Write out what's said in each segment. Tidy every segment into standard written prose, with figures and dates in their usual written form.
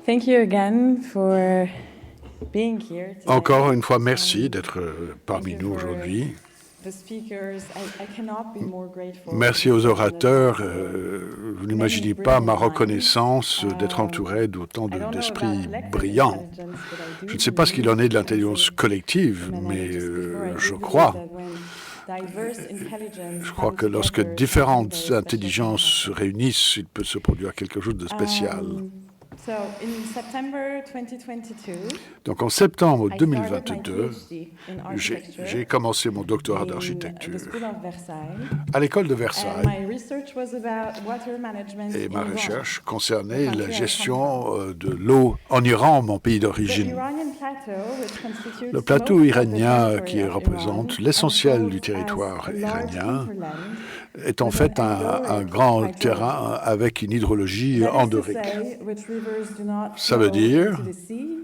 Thank you again for being here today. Encore une fois, merci d'être parmi nous aujourd'hui. The speakers, I cannot be more grateful. Merci aux orateurs. Vous n'imaginez pas ma reconnaissance d'être entouré d'autant d'esprits brillants. Je ne sais pas ce qu'il en est de l'intelligence collective, mais je crois que lorsque différentes intelligences se réunissent, il peut se produire quelque chose de spécial. Donc en septembre 2022, j'ai commencé mon doctorat d'architecture à l'école de Versailles. Et ma recherche concernait la gestion de l'eau en Iran, mon pays d'origine. Le plateau iranien qui représente l'essentiel du territoire iranien est en fait un grand terrain avec une hydrologie endorique. Ça veut dire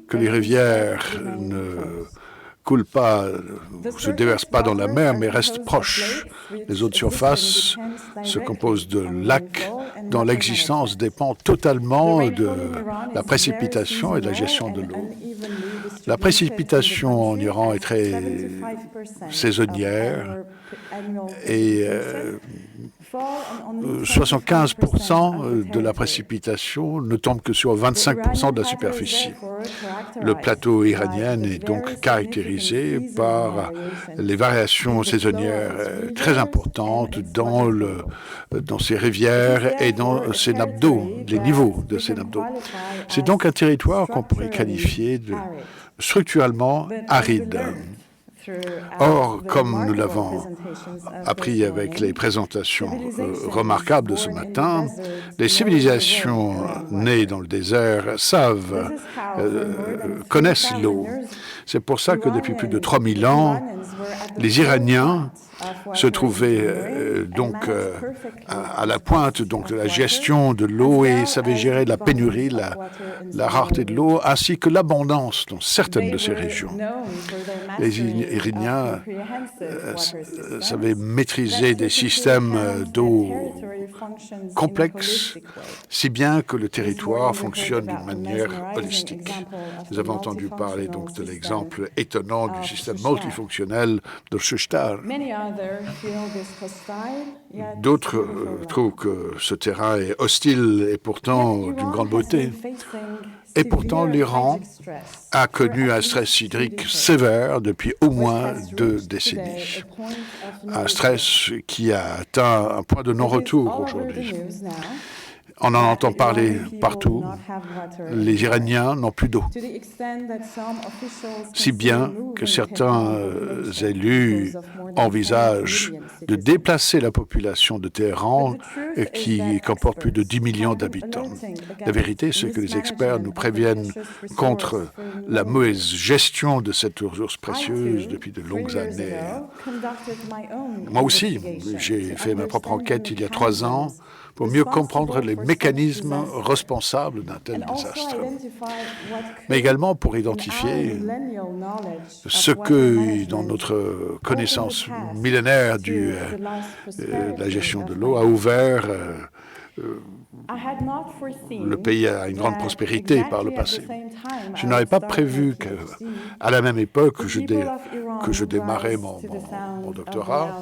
que les rivières ne coulent pas, se déversent pas dans la mer, mais restent proches. Les eaux de surface se composent de lacs dont l'existence dépend totalement de la précipitation et de la gestion de l'eau. La précipitation en Iran est très saisonnière et 75% de la précipitation ne tombe que sur 25% de la superficie. Le plateau iranien est donc caractérisé par les variations saisonnières très importantes dans ces rivières et dans ces nappes d'eau, les niveaux de ces nappes d'eau. C'est donc un territoire qu'on pourrait qualifier de structurellement aride. Or, comme nous l'avons appris avec les présentations remarquables de ce matin, les civilisations nées dans le désert connaissent l'eau. C'est pour ça que depuis plus de 3000 ans, les Iraniens se trouvaient à la pointe de la gestion de l'eau et savaient gérer la pénurie, la rareté de l'eau, ainsi que l'abondance dans certaines de ces régions. Les Iraniens savaient maîtriser des systèmes d'eau complexes, si bien que le territoire fonctionne d'une manière holistique. Nous avons entendu parler donc de l'exemple étonnant du système multifonctionnel de Shushtar. D'autres trouvent que ce terrain est hostile et pourtant d'une grande beauté. Et pourtant, l'Iran a connu un stress hydrique sévère depuis au moins 2 décennies. Un stress qui a atteint un point de non-retour aujourd'hui. On en entend parler partout. Les Iraniens n'ont plus d'eau. Si bien que certains élus envisagent de déplacer la population de Téhéran, qui comporte plus de 10 millions d'habitants. La vérité, c'est que les experts nous préviennent contre la mauvaise gestion de cette ressource précieuse depuis de longues années. Moi aussi, j'ai fait ma propre enquête il y a 3 ans pour mieux comprendre les mécanismes responsables d'un tel désastre, mais également pour identifier ce que, dans notre connaissance millénaire de la gestion de l'eau, a ouvert le pays à une grande prospérité par le passé. Je n'avais pas prévu qu'à la même époque que je démarrais mon doctorat,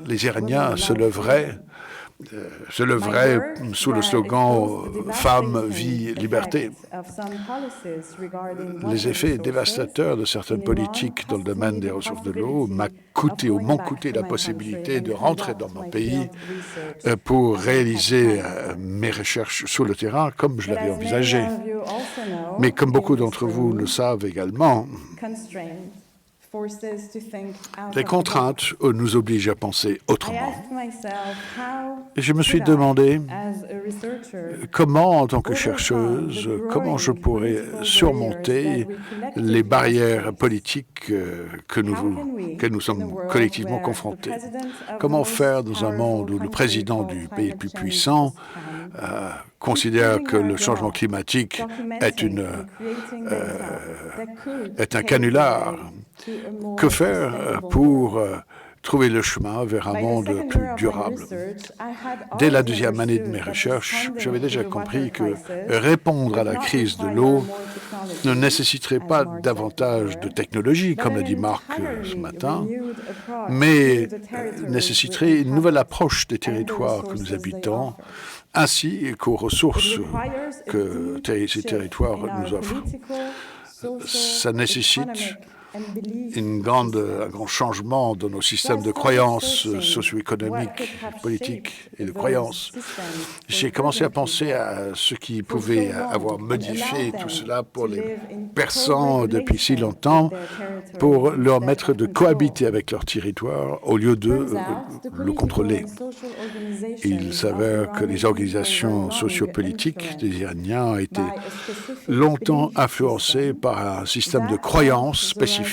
les Iraniens se leveraient sous le slogan « Femmes, vie, liberté ». Les effets dévastateurs de certaines politiques dans le domaine des ressources de l'eau m'ont coûté la possibilité de rentrer dans mon pays pour réaliser mes recherches sur le terrain comme je l'avais envisagé. Mais comme beaucoup d'entre vous le savent également, les contraintes nous obligent à penser autrement. Et je me suis demandé comment, en tant que chercheuse, comment je pourrais surmonter les barrières politiques que nous sommes collectivement confrontés. Comment faire dans un monde où le président du pays le plus puissant considère que le changement climatique est un canular. Que faire pour trouver le chemin vers un monde plus durable. Dès la deuxième année de mes recherches, j'avais déjà compris que répondre à la crise de l'eau ne nécessiterait pas davantage de technologie, comme l'a dit Marc ce matin, mais nécessiterait une nouvelle approche des territoires que nous habitons, ainsi qu'aux ressources que ces territoires nous offrent. Ça nécessite un grand changement dans nos systèmes de croyances socio-économiques, politiques et de croyances. J'ai commencé à penser à ce qui pouvait avoir modifié tout cela pour les Persans depuis si longtemps, pour leur permettre de cohabiter avec leur territoire au lieu de le contrôler. Il s'avère que les organisations sociopolitiques des Iraniens ont été longtemps influencées par un système de croyances spécifique,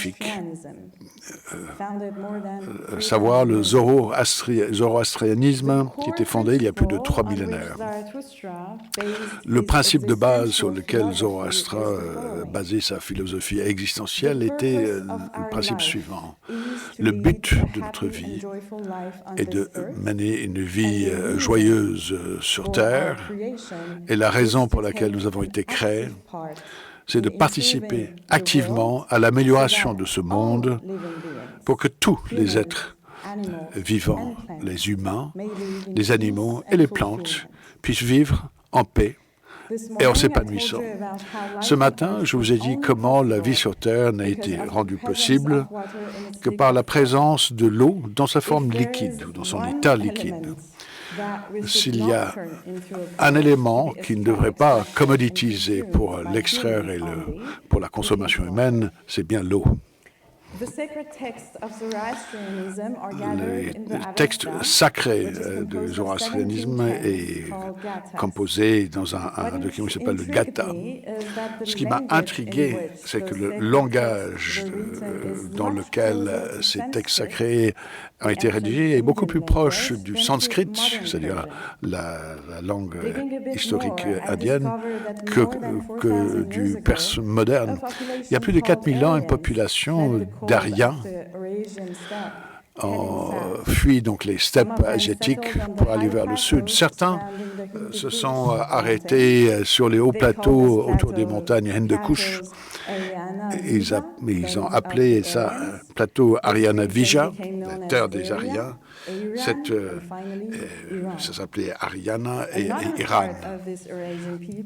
savoir le zoroastrianisme qui était fondé il y a plus de 3 millénaires. Le principe de base sur lequel Zoroastre basait sa philosophie existentielle était le principe suivant. Le but de notre vie est de mener une vie joyeuse sur Terre, et la raison pour laquelle nous avons été créés, c'est de participer activement à l'amélioration de ce monde pour que tous les êtres vivants, les humains, les animaux et les plantes, puissent vivre en paix et en s'épanouissant. Ce matin, je vous ai dit comment la vie sur Terre n'a été rendue possible que par la présence de l'eau dans sa forme liquide ou dans son état liquide. S'il y a un élément qui ne devrait pas commoditiser pour l'extraire et pour la consommation humaine, c'est bien l'eau. Le texte sacré du zoroastrianisme est composé dans un document qui s'appelle le Gatha. Ce qui m'a intrigué, c'est que le langage dans lequel ces textes sacrés ont été rédigés est beaucoup plus proche du sanskrit, c'est-à-dire la langue historique indienne, que du perse moderne. Il y a plus de 4000 ans, une population d'Aryens ont fui donc les steppes asiatiques pour aller vers le sud. Certains se sont arrêtés sur les hauts plateaux autour des montagnes Hindu Kush. Ils ont appelé ça plateau Aryana Vija, la terre des Aryens. Ça s'appelait Aryana et Iran.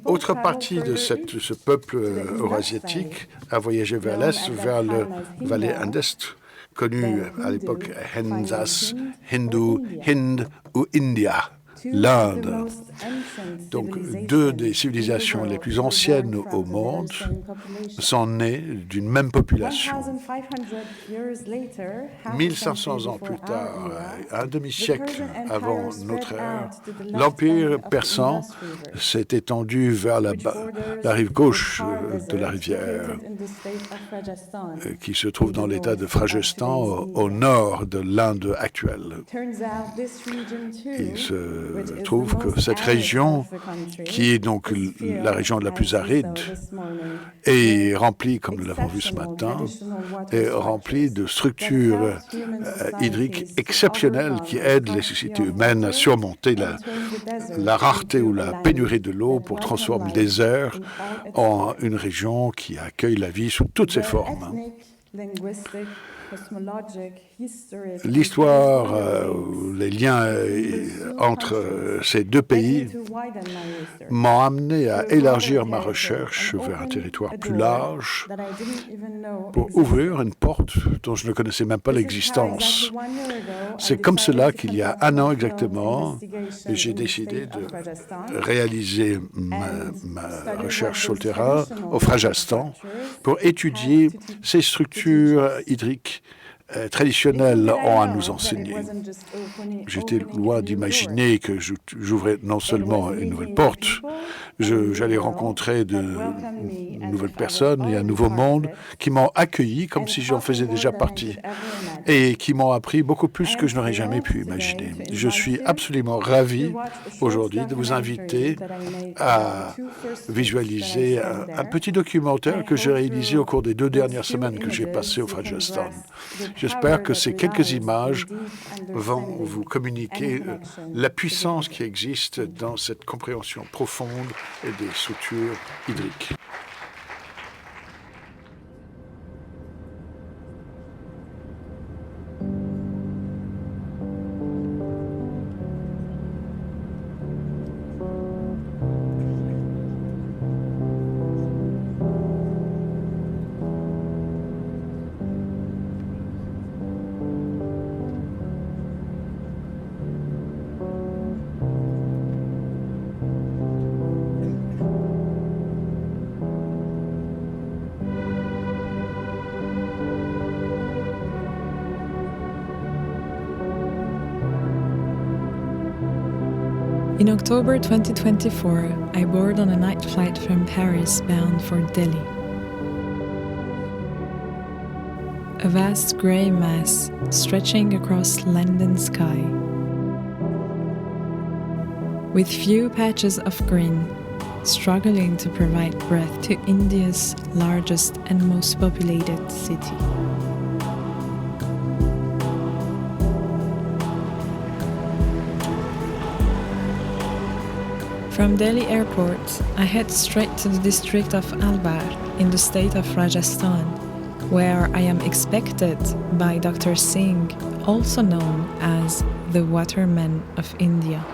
Autre partie de ce peuple eurasiatique a voyagé vers l'est, vers le Valais Indus, connu à l'époque Henzas, Hindu, Hind ou India, l'Inde. Donc, deux des civilisations les plus anciennes au monde sont nées d'une même population. 1500 ans plus tard, un demi-siècle avant notre ère, l'Empire persan s'est étendu vers la rive gauche de la rivière, qui se trouve dans l'État de Rajasthan, au nord de l'Inde actuelle. Il se trouve que cette région, qui est donc la région la plus aride, est remplie, comme nous l'avons vu ce matin, est remplie de structures hydriques exceptionnelles qui aident les sociétés humaines à surmonter la rareté ou la pénurie de l'eau pour transformer le désert en une région qui accueille la vie sous toutes ses formes. L'histoire, les liens entre ces deux pays m'ont amené à élargir ma recherche vers un territoire plus large pour ouvrir une porte dont je ne connaissais même pas l'existence. C'est comme cela qu'il y a un an exactement, j'ai décidé de réaliser ma recherche sur le terrain au Rajasthan pour étudier ces structures hydriques traditionnels ont à nous enseigner. J'étais loin d'imaginer que j'ouvrais non seulement une nouvelle porte, j'allais rencontrer de nouvelles personnes et un nouveau monde qui m'ont accueilli comme si j'en faisais déjà partie et qui m'ont appris beaucoup plus que je n'aurais jamais pu imaginer. Je suis absolument ravi aujourd'hui de vous inviter à visualiser un petit documentaire que j'ai réalisé au cours des 2 dernières semaines que j'ai passées au Rajasthan. J'espère que ces quelques images vont vous communiquer la puissance qui existe dans cette compréhension profonde des structures hydriques. In October 2024, I boarded on a night flight from Paris bound for Delhi. A vast grey mass stretching across London sky, with few patches of green, struggling to provide breath to India's largest and most populated city. From Delhi airport, I head straight to the district of Alwar in the state of Rajasthan, where I am expected by Dr. Singh, also known as the Waterman of India.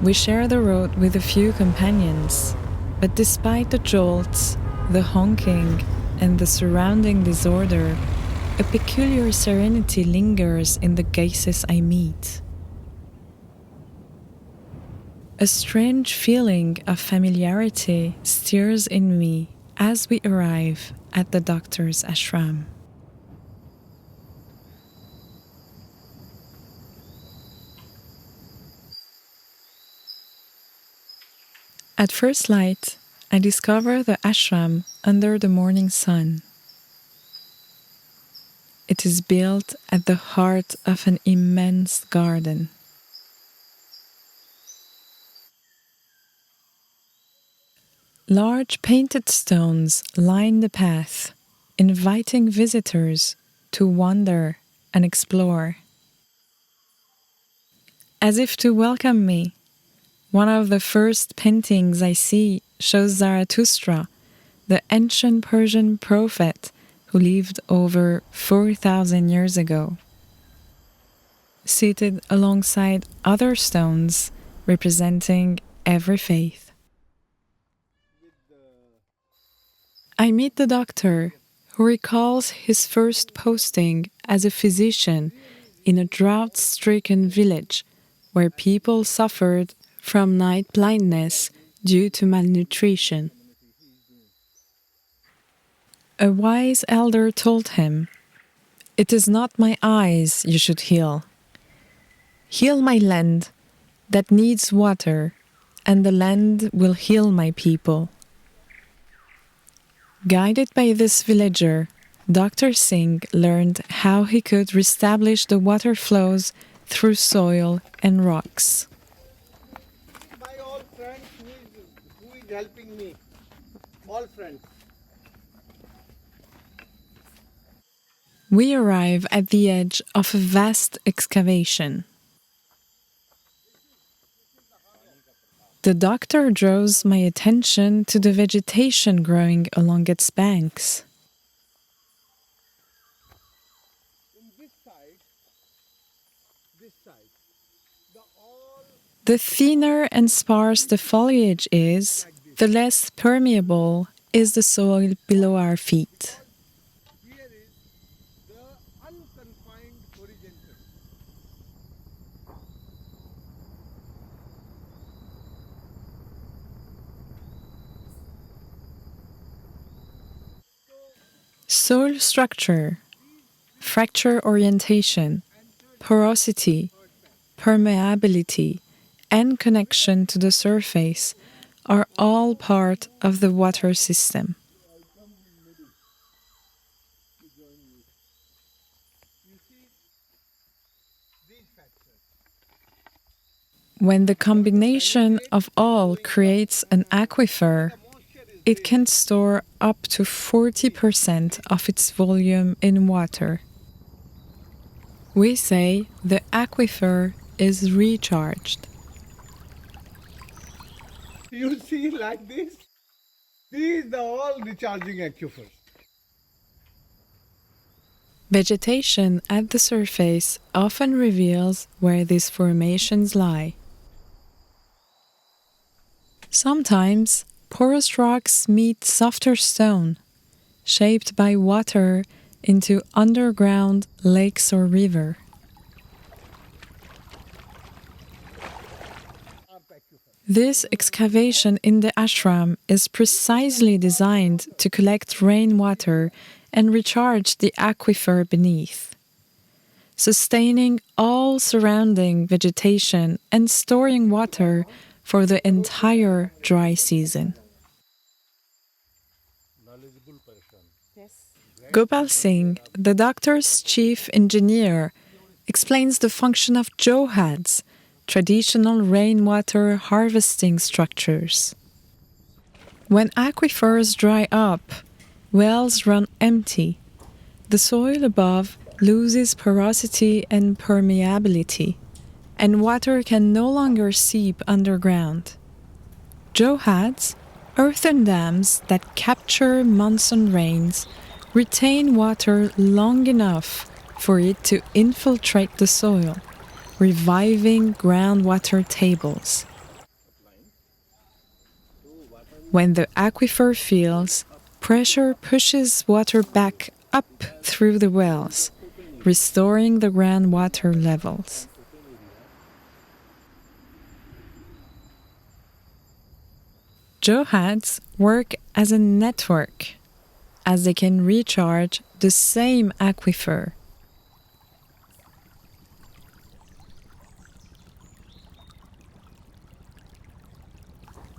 We share the road with a few companions, but despite the jolts, the honking, and the surrounding disorder, a peculiar serenity lingers in the gazes I meet. A strange feeling of familiarity stirs in me as we arrive at the doctor's ashram. At first light, I discover the ashram under the morning sun. It is built at the heart of an immense garden. Large painted stones line the path, inviting visitors to wander and explore. As if to welcome me, one of the first paintings I see shows Zarathustra, the ancient Persian prophet who lived over 4,000 years ago, seated alongside other stones representing every faith. I meet the doctor, who recalls his first posting as a physician in a drought-stricken village where people suffered from night blindness due to malnutrition. A wise elder told him, "It is not my eyes you should heal. Heal my land that needs water, and the land will heal my people." Guided by this villager, Dr. Singh learned how he could reestablish the water flows through soil and rocks. My old friend who is helping me, all friends. We arrive at the edge of a vast excavation. The doctor draws my attention to the vegetation growing along its banks. The thinner and sparse the foliage is, the less permeable is the soil below our feet. Here is the unconfined horizontal. Soil structure, fracture orientation, porosity, permeability, and connection to the surface are all part of the water system. When the combination of all creates an aquifer, it can store up to 40% of its volume in water. We say the aquifer is recharged. You see like this? These are all recharging aquifers. Vegetation at the surface often reveals where these formations lie. Sometimes, porous rocks meet softer stone, shaped by water into underground lakes or river. This excavation in the ashram is precisely designed to collect rainwater and recharge the aquifer beneath, sustaining all surrounding vegetation and storing water for the entire dry season. Gopal Singh, the doctor's chief engineer, explains the function of johads, traditional rainwater harvesting structures. When aquifers dry up, wells run empty. The soil above loses porosity and permeability, and water can no longer seep underground. Johads, earthen dams that capture monsoon rains, retain water long enough for it to infiltrate the soil, reviving groundwater tables. When the aquifer fills, pressure pushes water back up through the wells, restoring the groundwater levels. Johads work as a network, as they can recharge the same aquifer.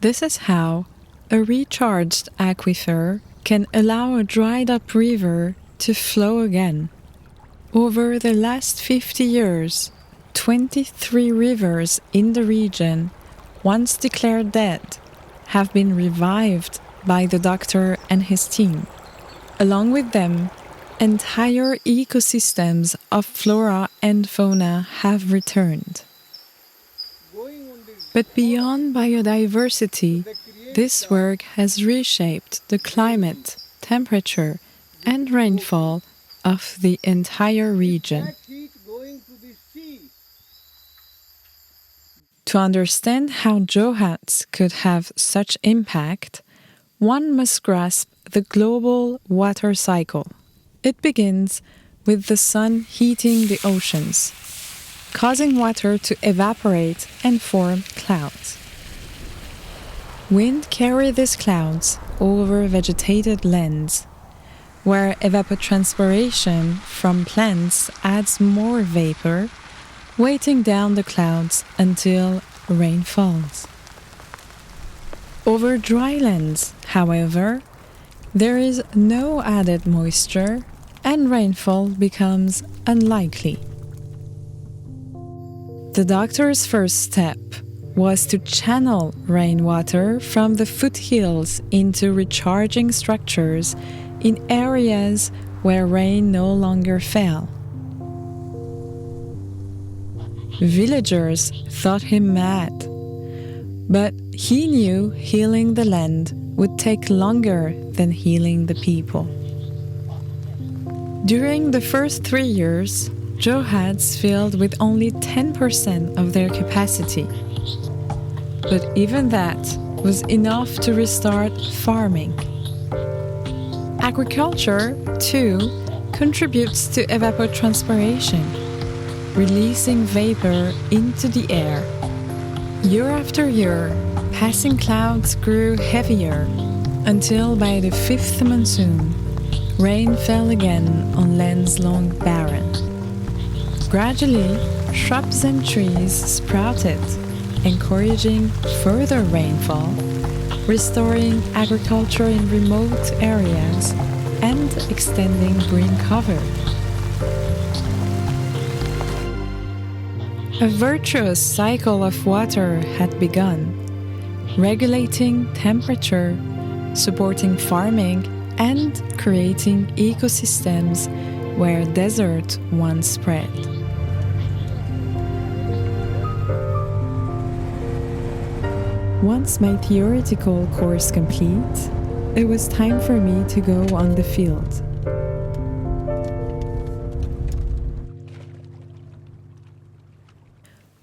This is how a recharged aquifer can allow a dried-up river to flow again. Over the last 50 years, 23 rivers in the region, once declared dead, have been revived by the doctor and his team. Along with them, entire ecosystems of flora and fauna have returned. But beyond biodiversity, this work has reshaped the climate, temperature, and rainfall of the entire region. To understand how johads could have such impact, one must grasp the global water cycle. It begins with the sun heating the oceans, causing water to evaporate and form clouds. Wind carries these clouds over vegetated lands, where evapotranspiration from plants adds more vapor, weighting down the clouds until rain falls. Over dry lands, however, there is no added moisture and rainfall becomes unlikely. The doctor's first step was to channel rainwater from the foothills into recharging structures in areas where rain no longer fell. Villagers thought him mad, but he knew healing the land would take longer than healing the people. During the first 3 years, johads filled with only 10% of their capacity. But even that was enough to restart farming. Agriculture, too, contributes to evapotranspiration, releasing vapor into the air. Year after year, passing clouds grew heavier until by the 5th monsoon, rain fell again on lands long barren. Gradually, shrubs and trees sprouted, encouraging further rainfall, restoring agriculture in remote areas, and extending green cover. A virtuous cycle of water had begun, regulating temperature, supporting farming and creating ecosystems where desert once spread. Once my theoretical course complete, it was time for me to go on the field.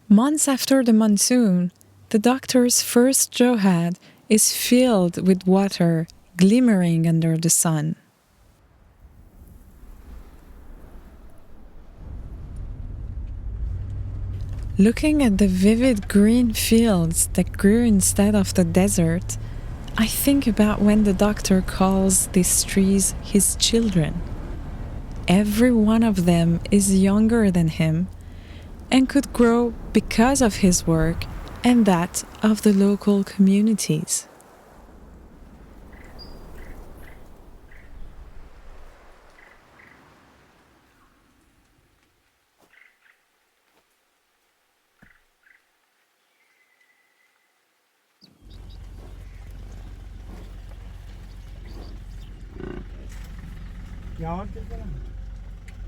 Months after the monsoon, the doctor's first johad is filled with water glimmering under the sun. Looking at the vivid green fields that grew instead of the desert, I think about when the doctor calls these trees his children. Every one of them is younger than him and could grow because of his work and that of the local communities.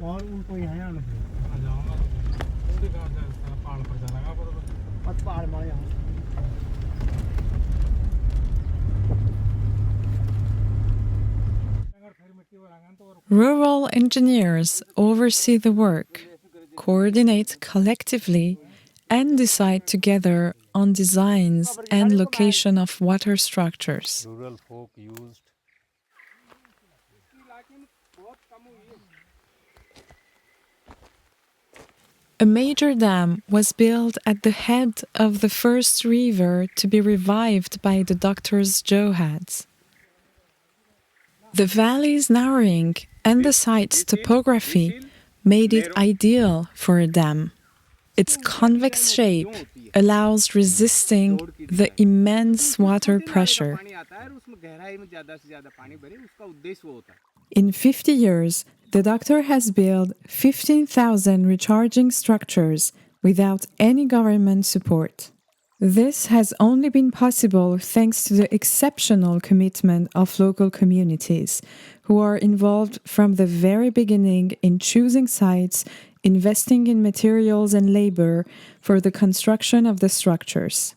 और उनको यहाँ आना पहाड़ मारे यहाँ Rural engineers oversee the work, coordinate collectively, and decide together on designs and location of water structures. Rural folk used A major dam was built at the head of the first river to be revived by the doctor's johads. The valley's narrowing and the site's topography made it ideal for a dam. Its convex shape allows resisting the immense water pressure. In 50 years, the doctor has built 15,000 recharging structures without any government support. This has only been possible thanks to the exceptional commitment of local communities, who are involved from the very beginning in choosing sites, investing in materials and labor for the construction of the structures.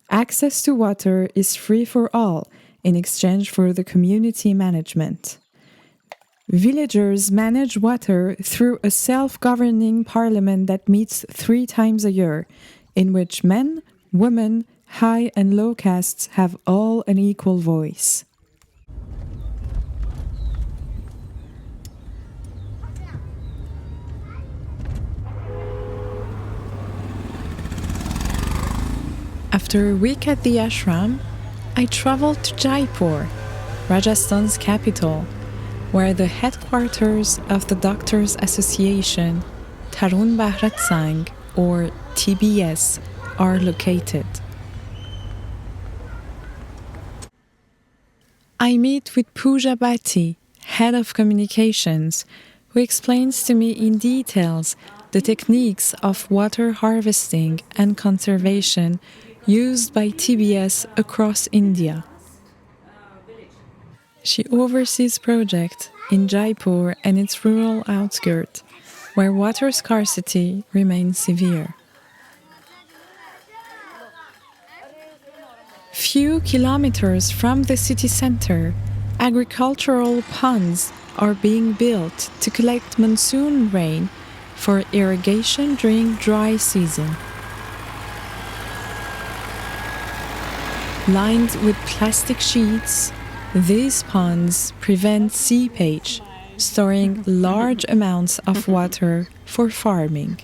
Access to water is free for all in exchange for the community management. Villagers manage water through a self-governing parliament that meets 3 times a year, in which men, women, high and low castes have all an equal voice. After a week at the ashram, I traveled to Jaipur, Rajasthan's capital, where the headquarters of the Doctors Association, Tarun Bharat Sangh, or TBS, are located. I meet with Pooja Bhatti, head of communications, who explains to me in details the techniques of water harvesting and conservation used by TBS across India. She oversees projects in Jaipur and its rural outskirts, where water scarcity remains severe. Few kilometers from the city center, agricultural ponds are being built to collect monsoon rain for irrigation during dry season. Lined with plastic sheets, these ponds prevent seepage, storing large amounts of water for farming.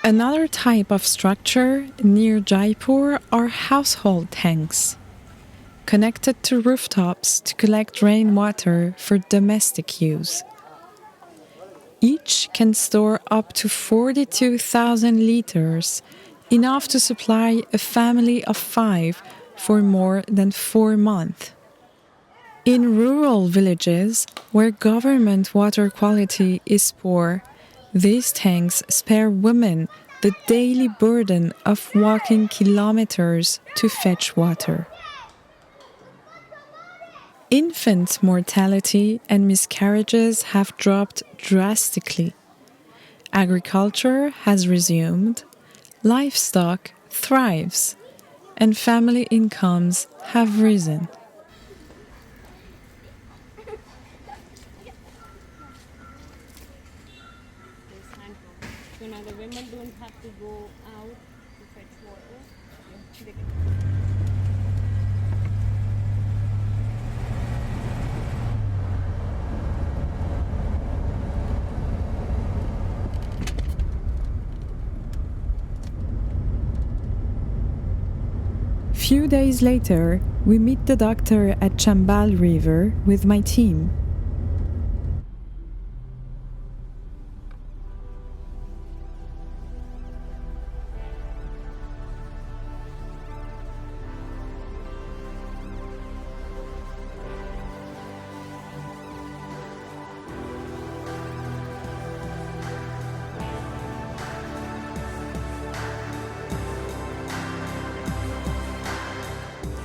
Another type of structure near Jaipur are household tanks, connected to rooftops to collect rainwater for domestic use. Each can store up to 42,000 liters, enough to supply a family of 5 for more than 4 months. In rural villages, where government water quality is poor, these tanks spare women the daily burden of walking kilometers to fetch water. Infant mortality and miscarriages have dropped drastically. Agriculture has resumed, livestock thrives, and family incomes have risen. So now the women don't have to go out to fetch water. They can Few days later, we meet the doctor at Chambal River with my team.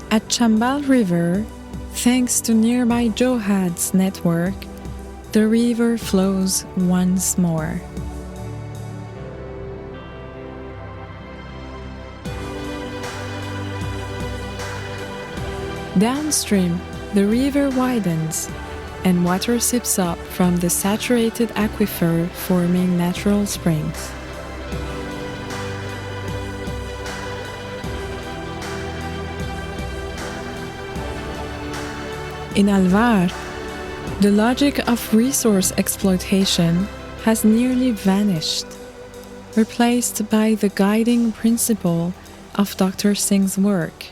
At Chambal River, thanks to nearby Johad's network, the river flows once more. Downstream, the river widens and water seeps up from the saturated aquifer, forming natural springs. In Alvar, the logic of resource exploitation has nearly vanished, replaced by the guiding principle of Dr. Singh's work.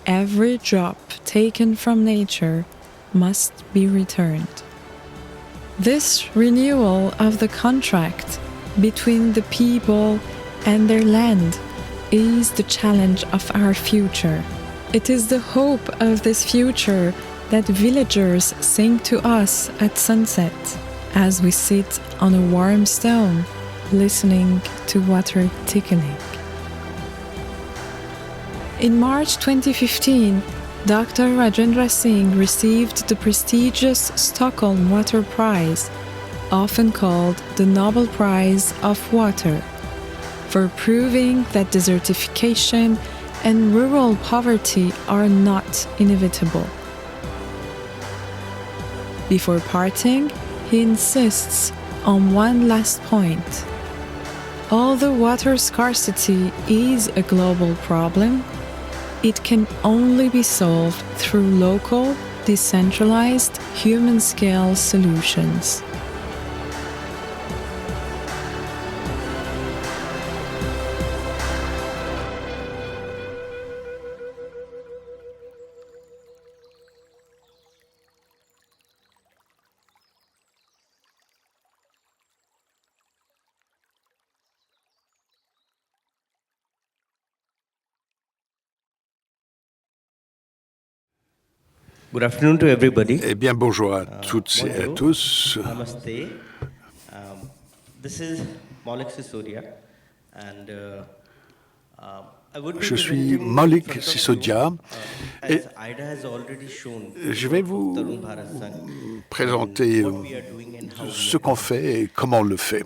Every drop taken from nature must be returned. This renewal of the contract between the people and their land is the challenge of our future. It is the hope of this future that villagers sing to us at sunset as we sit on a warm stone listening to water tickling. In March 2015, Dr. Rajendra Singh received the prestigious Stockholm Water Prize, often called the Nobel Prize of Water, for proving that desertification and rural poverty are not inevitable. Before parting, he insists on one last point. Although water scarcity is a global problem, it can only be solved through local, decentralized, human-scale solutions. Good afternoon to everybody. Eh bien, bonjour à toutes et à tous. Namaste. This is Maulik Sisodia, and I would be Je suis presenting Maulik in front of Sisodia you, et as Ida has already shown je vais vous Tarun Bharat Sangh, présenter what we are doing and how we ce are qu'on fait et comment on le fait,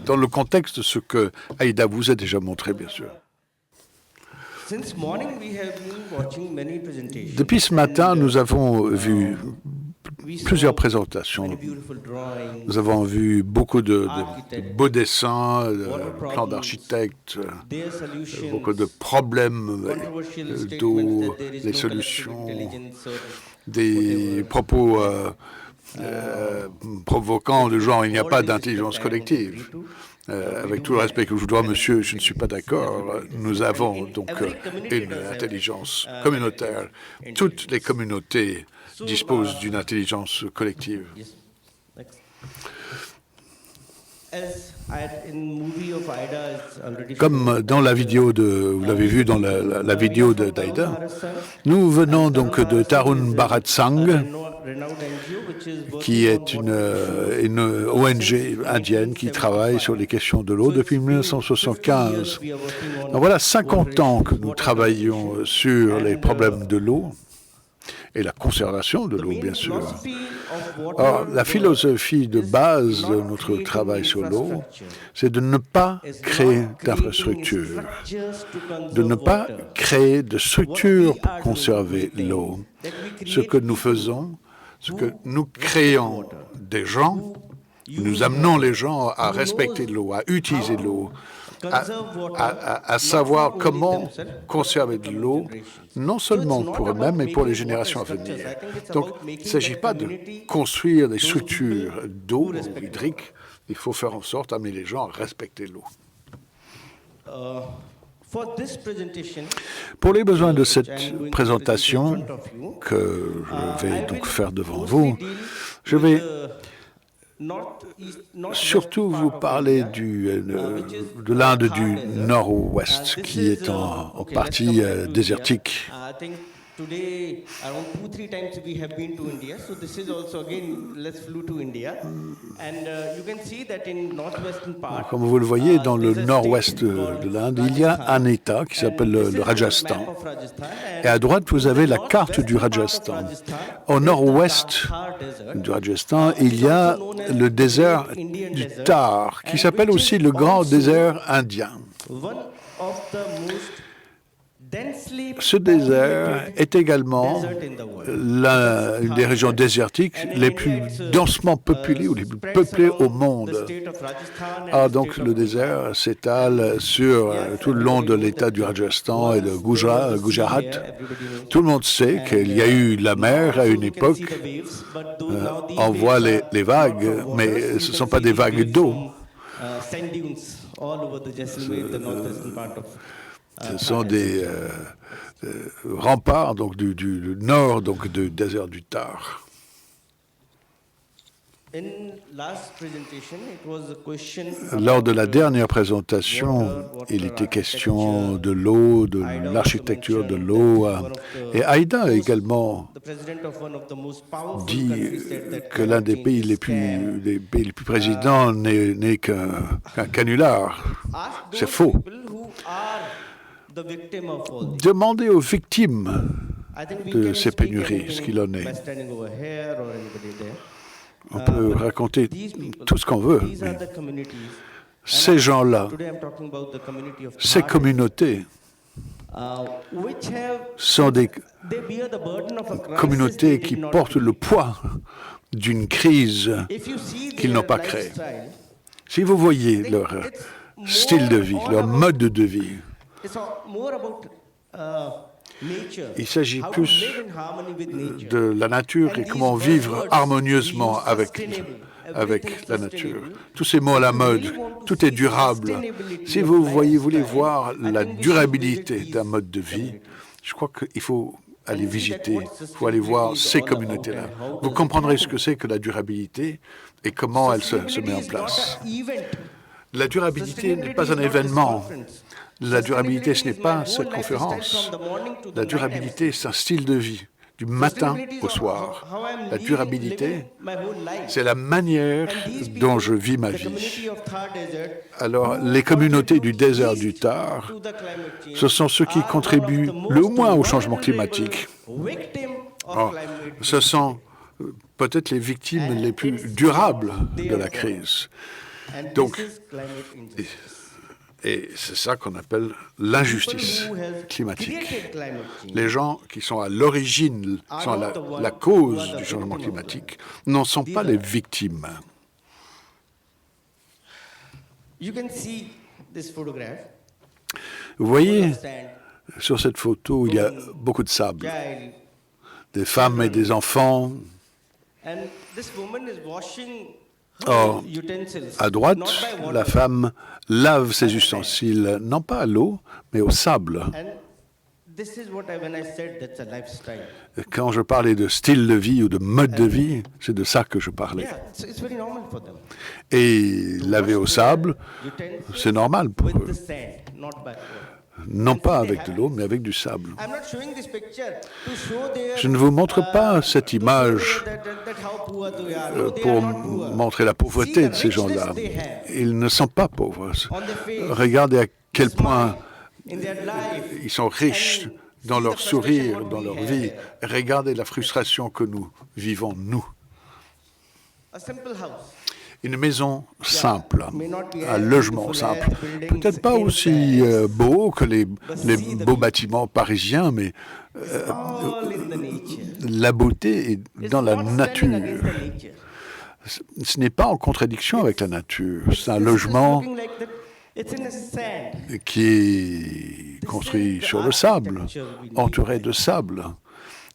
dans le contexte de ce que Aïda vous a déjà montré, bien sûr. Since morning we have been watching many presentations. Depuis ce matin, and, nous avons vu we saw plusieurs présentations. many beautiful drawings, Nous avons vu beaucoup de architects, beaux dessins, de water plans problems, d'architectes, their solutions, beaucoup de problèmes controversial statements d'eau, that there is des no solutions, collective intelligence or des whatever. propos provoquants du genre il n'y a pas d'intelligence collective. Avec tout le respect que je vous dois, monsieur, je ne suis pas d'accord. Nous avons donc une intelligence communautaire. Toutes les communautés disposent d'une intelligence collective. Yes. Next. As in movie of Ida is already Comme dans la vidéo vous l'avez vu dans la vidéo d'Aïda, nous venons donc de Tarun Bharat Sangh. qui est une ONG indienne qui travaille sur les questions de l'eau depuis 1975. Donc voilà 50 ans que nous travaillons sur les problèmes de l'eau et la conservation de l'eau, bien sûr. Alors, la philosophie de base de notre travail sur l'eau, c'est de ne pas créer d'infrastructures, de ne pas créer de structures pour conserver l'eau. Ce que nous faisons, c'est que nous créons des gens, nous amenons les gens à respecter l'eau, à utiliser l'eau, à savoir comment conserver de l'eau, non seulement pour eux-mêmes, mais pour les générations à venir. Donc, il ne s'agit pas de construire des structures d'eau ou hydriques, il faut faire en sorte d'amener les gens à respecter l'eau. Pour les besoins de cette présentation que je vais donc faire devant vous, je vais surtout vous parler de l'Inde du Nord-Ouest, qui est en partie désertique. Today, around 2-3 times we have been to India. So this is also again, let's flew to India. And you can see that in northwestern part. Comme vous le voyez, dans le nord-ouest de l'Inde, il y a un État qui s'appelle le Rajasthan. Et à droite, vous avez la carte du Rajasthan. Au nord-ouest du Rajasthan, il y a le désert du Thar, qui s'appelle aussi le grand désert indien. Ce désert est également l'une des régions désertiques les plus densément peuplées ou les plus peuplées au monde. Ah, donc le désert s'étale sur tout le long de l'État du Rajasthan et de Gujarat. Tout le monde sait qu'il y a eu la mer à une époque. On voit les vagues, mais ce ne sont pas des vagues d'eau. Ce sont des remparts donc, du nord donc, du désert du Thar. Lors de la dernière présentation, il était question de l'eau, de l'architecture de l'eau. Et Aïda a également dit que l'un des pays les plus présidents n'est qu'un canular. C'est faux. Demandez aux victimes de ces pénuries ce qu'il en est. On peut raconter tout ce qu'on veut, mais ces gens-là, ces communautés, sont des communautés qui portent le poids d'une crise qu'ils n'ont pas créée. Si vous voyez leur style de vie, leur mode de vie, il s'agit plus de la nature et comment vivre harmonieusement avec la nature. Tous ces mots à la mode, tout est durable. Si vous voulez voir la durabilité d'un mode de vie, je crois qu'il faut aller visiter, il faut aller voir ces communautés-là. Vous comprendrez ce que c'est que la durabilité et comment elle se met en place. La durabilité n'est pas un événement. La durabilité, ce n'est pas cette conférence. La durabilité, c'est un style de vie, du matin au soir. La durabilité, c'est la manière dont je vis ma vie. Alors, les communautés du désert du Thar, ce sont ceux qui contribuent le moins au changement climatique. Alors, ce sont peut-être les victimes les plus durables de la crise. Donc, et c'est ça qu'on appelle l'injustice climatique. Les gens qui sont à l'origine, sont la cause du changement climatique, n'en sont pas les victimes. Vous voyez, sur cette photo, il y a beaucoup de sable, des femmes et des enfants. Or, à droite, la femme lave ses ustensiles, non pas à l'eau, mais au sable. Quand je parlais de style de vie ou de mode de vie, c'est de ça que je parlais. Et laver au sable, c'est normal pour eux. non pas avec de l'eau, mais avec du sable. I'm not showing this picture to show their, Je ne vous montre pas cette to show image that how poor they are. No, they pour are not poor. montrer la pauvreté de ces gens-là. Ils ne sont pas pauvres. Regardez à quel point In their life, ils sont riches dans leur sourire, dans leur vie. Regardez la frustration que nous vivons, nous. a simple house. Une maison simple, un logement simple. Peut-être pas aussi beau que les beaux bâtiments parisiens, mais All in the nature. la beauté est dans la Not standing nature. against the nature. Ce n'est pas en contradiction avec la nature. C'est un This is logement looking like that. It's in a sand. qui est construit sur le sable, entouré de sable.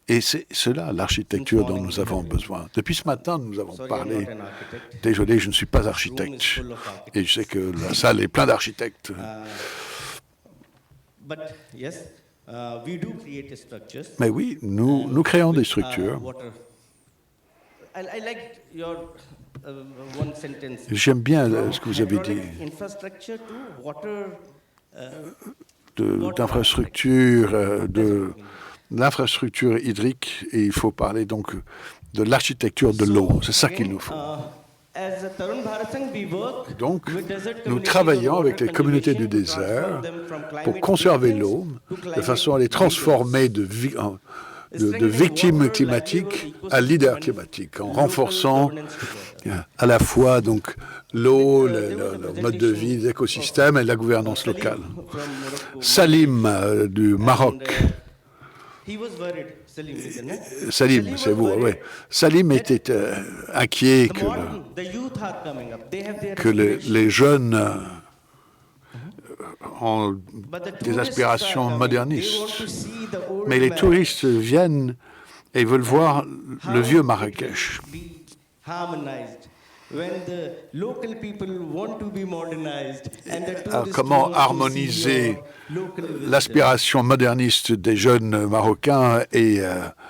Et c'est cela, l'architecture dont nous avons besoin. Depuis ce matin, nous avons Sorry, I'm parlé. not an architect. Désolé, je ne suis pas Room is architecte. full of architects. Et je sais que la salle est pleine d'architectes. But yes, we do create structures. Mais oui, nous créons des structures. Water. I like your one sentence. J'aime bien ce que vous avez dit, Hydraulic infrastructure to water. d'infrastructure, de l'infrastructure hydrique, et il faut parler donc de l'architecture de l'eau. C'est ça qu'il nous faut. As a Tarun Bharat Sangh, we work Donc, with desert nous communities travaillons on avec les water communautés du conservation to désert transform them from pour climate conserver victims l'eau, to de climate façon à les leaders. transformer de victimes climatiques à leaders climatiques, en renforçant à la fois donc l'eau, le mode de vie, les écosystèmes et la gouvernance locale. Salim du Maroc. He was worried, Salim, isn't it? Salim, c'est vous, oui. Salim était inquiet The youth are coming up. They have their que aspirations. les jeunes ont But the des tourists aspirations are coming. They want modernistes. to see the old Mais les man. touristes viennent et veulent voir le vieux Marrakech. Be harmonized. When the local people want to be modernized and the tourists Comment want to harmoniser see your local wisdom. l'aspiration moderniste des jeunes Marocains et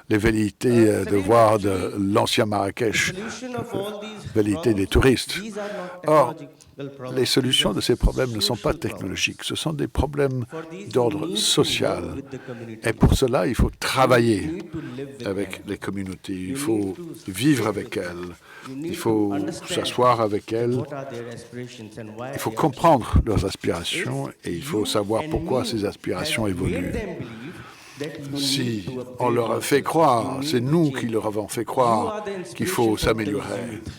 les velléités de voir de l'ancien Marrakech, Solution of all these velléités des problems, touristes. these are not Or, technological problems. les solutions de ces problèmes ne sont pas Social problems. technologiques, ce sont des problèmes For these, we d'ordre need to social. work with the community. Et pour cela, il faut We travailler need to live with avec them. les communautés, il You faut need to vivre sit avec with them. elles, You need il to faut understand s'asseoir avec elles, what are their aspirations and why il faut they are comprendre leurs aspirations et il faut You savoir and pourquoi me ces aspirations have made évoluent. them believe that you Si need to on upgrade leur a fait yourself, croire, you c'est need nous to qui change. leur avons fait You croire are the qu'il inspiration faut for those s'améliorer. youth.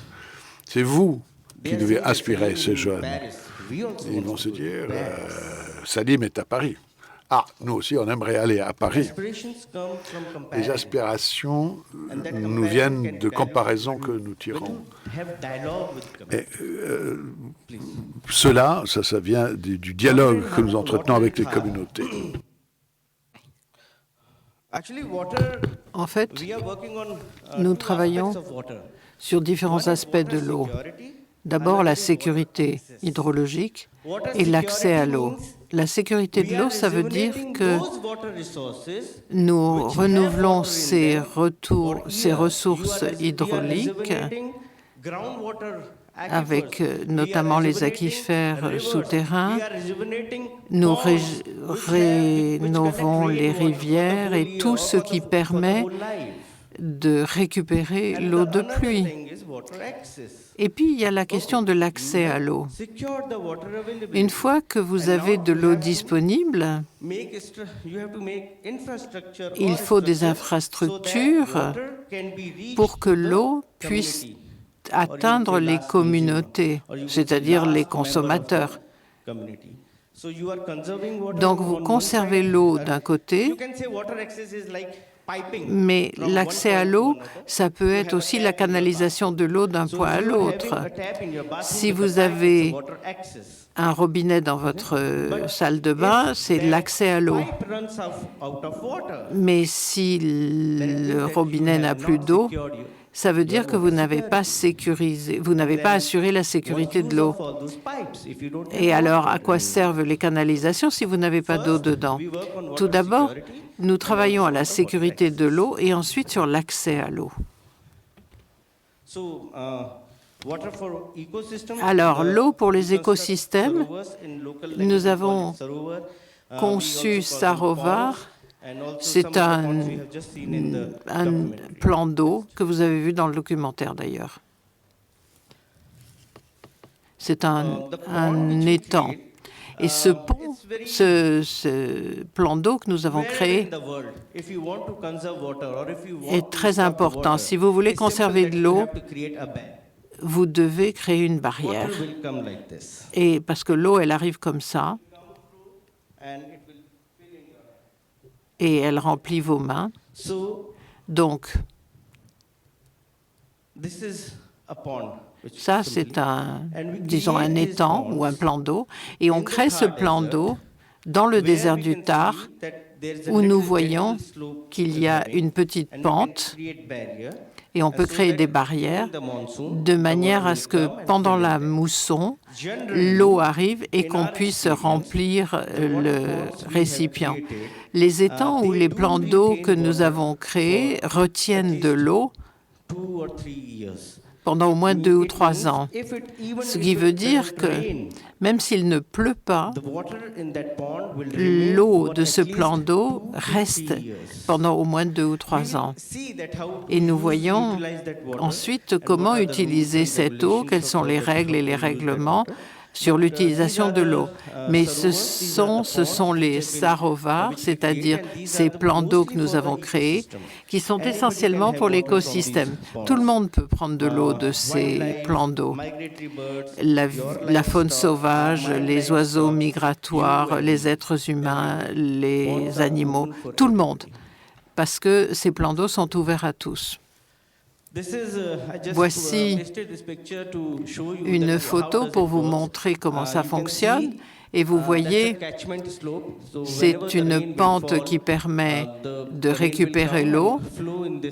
C'est vous qui They are devez saying the inspirer same ces in jeunes. Paris. We also Ils want vont to se go to dire, Paris. Salim est à Paris. Ah, nous aussi, on aimerait aller à Paris. Aspirations come from Les comparison. aspirations And that nous comparison viennent can de carry comparaisons on. que nous When tirons. you have dialogue with community, please. Cela, ça vient du dialogue que nous entretenons avec les communautés. Actually, water, En fait, we are working on nous two travaillons aspects of water. sur différents aspects de l'eau. D'abord, la sécurité hydrologique et l'accès à l'eau. La sécurité de l'eau, ça veut dire que nous renouvelons ces ressources hydrauliques avec notamment les aquifères souterrains. Nous rénovons les rivières et tout ce qui permet de récupérer l'eau de pluie. Et puis, il y a la question de l'accès à l'eau. Une fois que vous avez de l'eau disponible, il faut des infrastructures pour que l'eau puisse atteindre les communautés, c'est-à-dire les consommateurs. Donc, vous conservez l'eau d'un côté, mais l'accès à l'eau, ça peut être aussi la canalisation de l'eau d'un point à l'autre. Si vous avez un robinet dans votre salle de bain, c'est l'accès à l'eau. Mais si le robinet n'a plus d'eau, ça veut dire que vous n'avez pas sécurisé, vous n'avez pas assuré la sécurité de l'eau. Et alors, à quoi servent les canalisations si vous n'avez pas d'eau dedans? Tout d'abord, nous travaillons à la sécurité de l'eau et ensuite sur l'accès à l'eau. Alors, l'eau pour les écosystèmes, nous avons conçu Sarovar. C'est un plan d'eau que vous avez vu dans le documentaire d'ailleurs. C'est un étang. Et ce pont, ce plan d'eau que nous avons créé est très important. Si vous voulez conserver de l'eau, vous devez créer une barrière. Et parce que l'eau, elle arrive comme ça, et elle remplit vos mains. Donc, ça, c'est disons, un étang ou un plan d'eau. Et on crée ce plan d'eau dans le désert du Thar, où nous voyons qu'il y a une petite pente, et on peut créer des barrières de manière à ce que pendant la mousson, l'eau arrive et qu'on puisse remplir le récipient. Les étangs ou les plans d'eau que nous avons créés retiennent de l'eau pendant au moins 2 ou 3 ans. Ce qui veut dire que même s'il ne pleut pas, l'eau de ce plan d'eau reste pendant au moins 2 ou 3 ans. Et nous voyons ensuite comment utiliser cette eau, quelles sont les règles et les règlements sur l'utilisation de l'eau. Mais ce sont les sarovars, c'est-à-dire ces plans d'eau que nous avons créés, qui sont essentiellement pour l'écosystème. Tout le monde peut prendre de l'eau de ces plans d'eau. La faune sauvage, les oiseaux migratoires, les êtres humains, les animaux, tout le monde, parce que ces plans d'eau sont ouverts à tous. Voici une photo pour vous montrer comment ça fonctionne. Et vous voyez, c'est une pente qui permet de récupérer l'eau.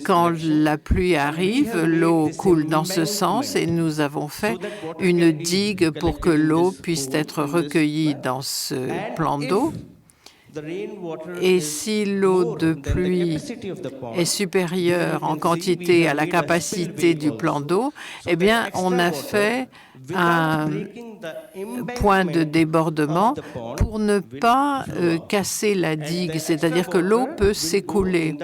Quand la pluie arrive, l'eau coule dans ce sens et nous avons fait une digue pour que l'eau puisse être recueillie dans ce plan d'eau. Et si l'eau de pluie est supérieure en quantité à la capacité du plan d'eau, eh bien, on a fait un point de débordement pour ne pas casser la digue, c'est-à-dire que l'eau peut s'écouler.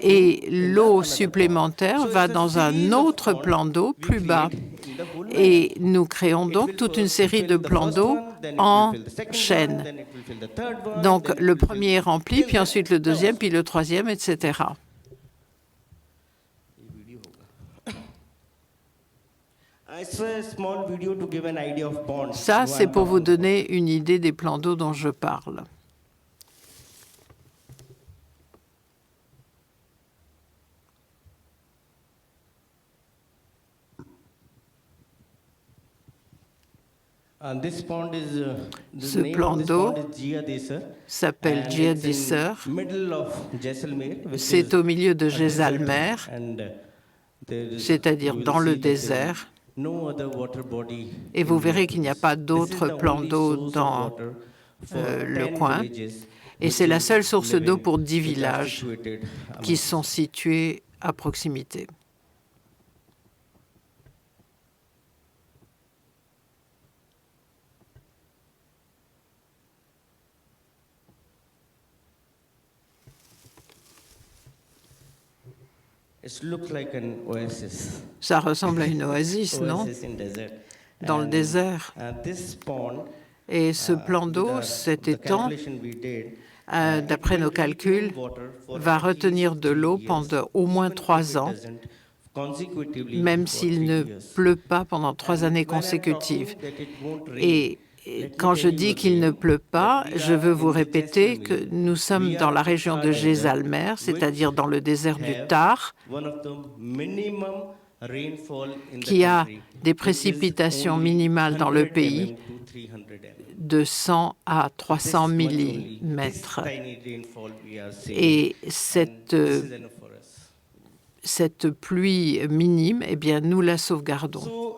Et l'eau supplémentaire va dans un autre plan d'eau plus bas. Et nous créons donc toute une série de plans d'eau en chaîne. Donc le premier est rempli, puis ensuite le deuxième, puis le troisième, etc. Ça, c'est pour vous donner une idée des plans d'eau dont je parle. Ce plan d'eau s'appelle Jia-Desser. C'est au milieu de Jaisalmer, c'est-à-dire dans le désert. Et vous verrez qu'il n'y a pas d'autres plans d'eau dans le coin. Et c'est la seule source d'eau pour 10 villages qui sont situés à proximité. Ça ressemble à une oasis, non? Dans le désert. Et ce plan d'eau, cet étang, d'après nos calculs, va retenir de l'eau pendant au moins 3 ans, même s'il ne pleut pas pendant 3 années consécutives. Et quand je dis qu'il ne pleut pas, je veux vous répéter que nous sommes dans la région de Jaisalmer, c'est-à-dire dans le désert du Thar, qui a des précipitations minimales dans le pays de 100 à 300 millimètres. Et cette pluie minime, eh bien, nous la sauvegardons.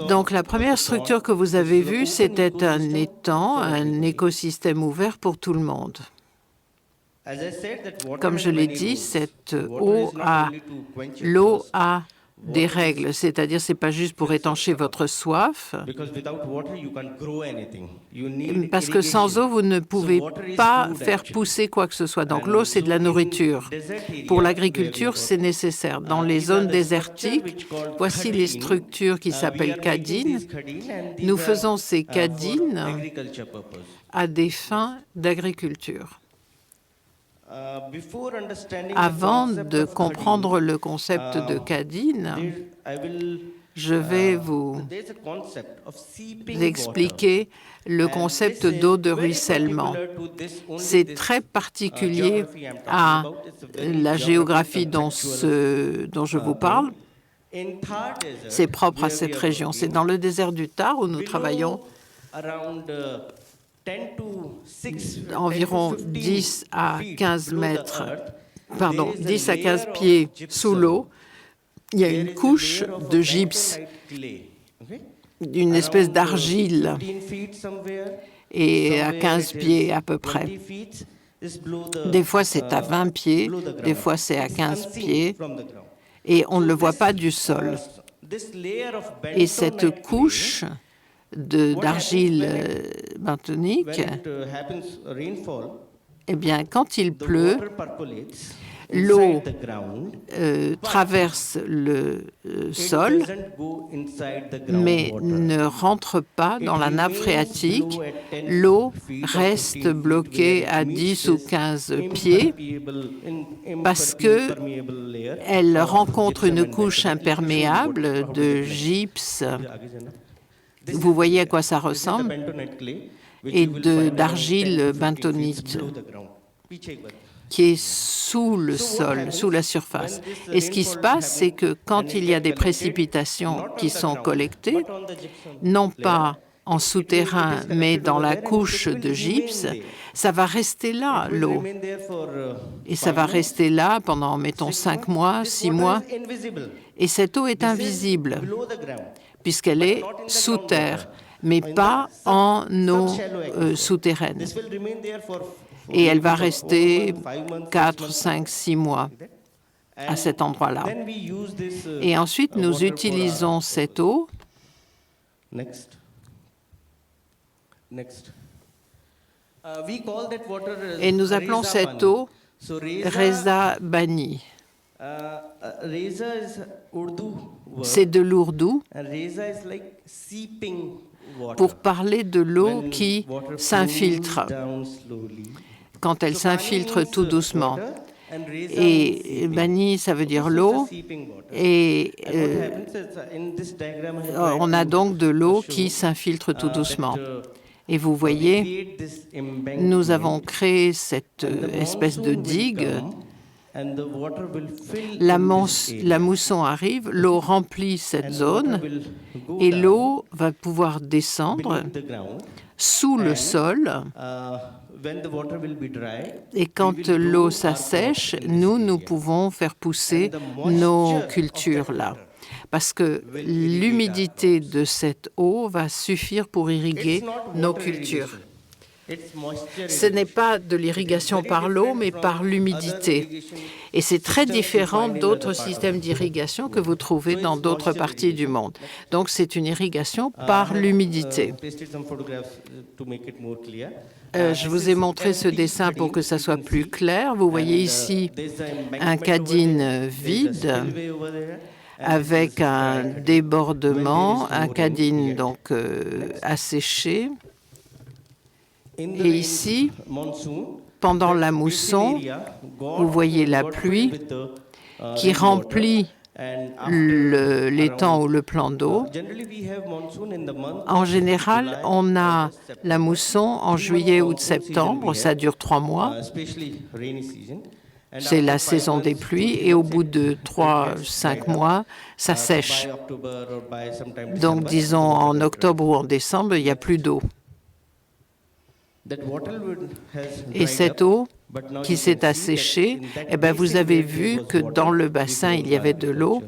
Donc la première structure que vous avez vue, c'était un étang, un écosystème ouvert pour tout le monde. Comme je l'ai dit, l'eau a des règles, c'est-à-dire c'est pas juste pour étancher votre soif, parce que sans eau, vous ne pouvez pas faire pousser quoi que ce soit. Donc l'eau, c'est de la nourriture. Pour l'agriculture, c'est nécessaire. Dans les zones désertiques, voici les structures qui s'appellent cadines. Nous faisons ces cadines à des fins d'agriculture. Avant de comprendre le concept de cadine, je vais vous expliquer le concept d'eau de ruissellement. C'est très particulier à la géographie dont je vous parle. C'est propre à cette région. C'est dans le désert du Thar où nous travaillons environ 10 à 15 mètres, pardon, 10 à 15 pieds sous l'eau. Il y a une couche de gypse, une espèce d'argile, et à 15 pieds à peu près. Des fois, c'est à 20 pieds, des fois, c'est à 15 pieds, et on ne le voit pas du sol. Et cette couche d'argile bentonique, eh bien, quand il pleut, l'eau traverse le sol, mais ne rentre pas dans la nappe phréatique. L'eau reste bloquée à 10 ou 15 pieds parce qu'elle rencontre une couche imperméable de gypse. Vous voyez à quoi ça ressemble, et d'argile bentonite qui est sous le sol, sous la surface. Et ce qui se passe, c'est que quand il y a des précipitations qui sont collectées, non pas en souterrain, mais dans la couche de gypse, ça va rester là, l'eau. Et ça va rester là pendant, mettons, 5 mois, 6 mois. Et cette eau est invisible, puisqu'elle est sous terre, mais pas en eau souterraine. Et elle va rester 4, 5, 6 mois à cet endroit-là. Et ensuite, nous utilisons cette eau et nous appelons cette eau Reza Bani. C'est de l'ourdou pour parler de l'eau qui s'infiltre, quand elle s'infiltre tout doucement. Et Bani, ça veut dire l'eau, et on a donc de l'eau qui s'infiltre tout doucement. Et vous voyez, nous avons créé cette espèce de digue. La mousson arrive, l'eau remplit cette zone et l'eau va pouvoir descendre sous le sol. Et quand l'eau s'assèche, nous pouvons faire pousser nos cultures là. Parce que l'humidité de cette eau va suffire pour irriguer nos cultures. Ce n'est pas de l'irrigation par l'eau, mais par l'humidité. Et c'est très différent d'autres systèmes d'irrigation que vous trouvez dans d'autres parties du monde. Donc, c'est une irrigation par l'humidité. Je vous ai montré ce dessin pour que ça soit plus clair. Vous voyez ici un cadine vide avec un débordement, un cadine donc asséché. Et ici, pendant la mousson, vous voyez la pluie qui remplit l'étang ou le plan d'eau. En général, on a la mousson en juillet, août, septembre. Ça dure 3 mois. C'est la saison des pluies. Et au bout de 3-5 mois, ça sèche. Donc, disons, en octobre ou en décembre, il n'y a plus d'eau. Et cette eau qui s'est asséchée, eh bien, vous avez vu que dans le bassin, il y avait de l'eau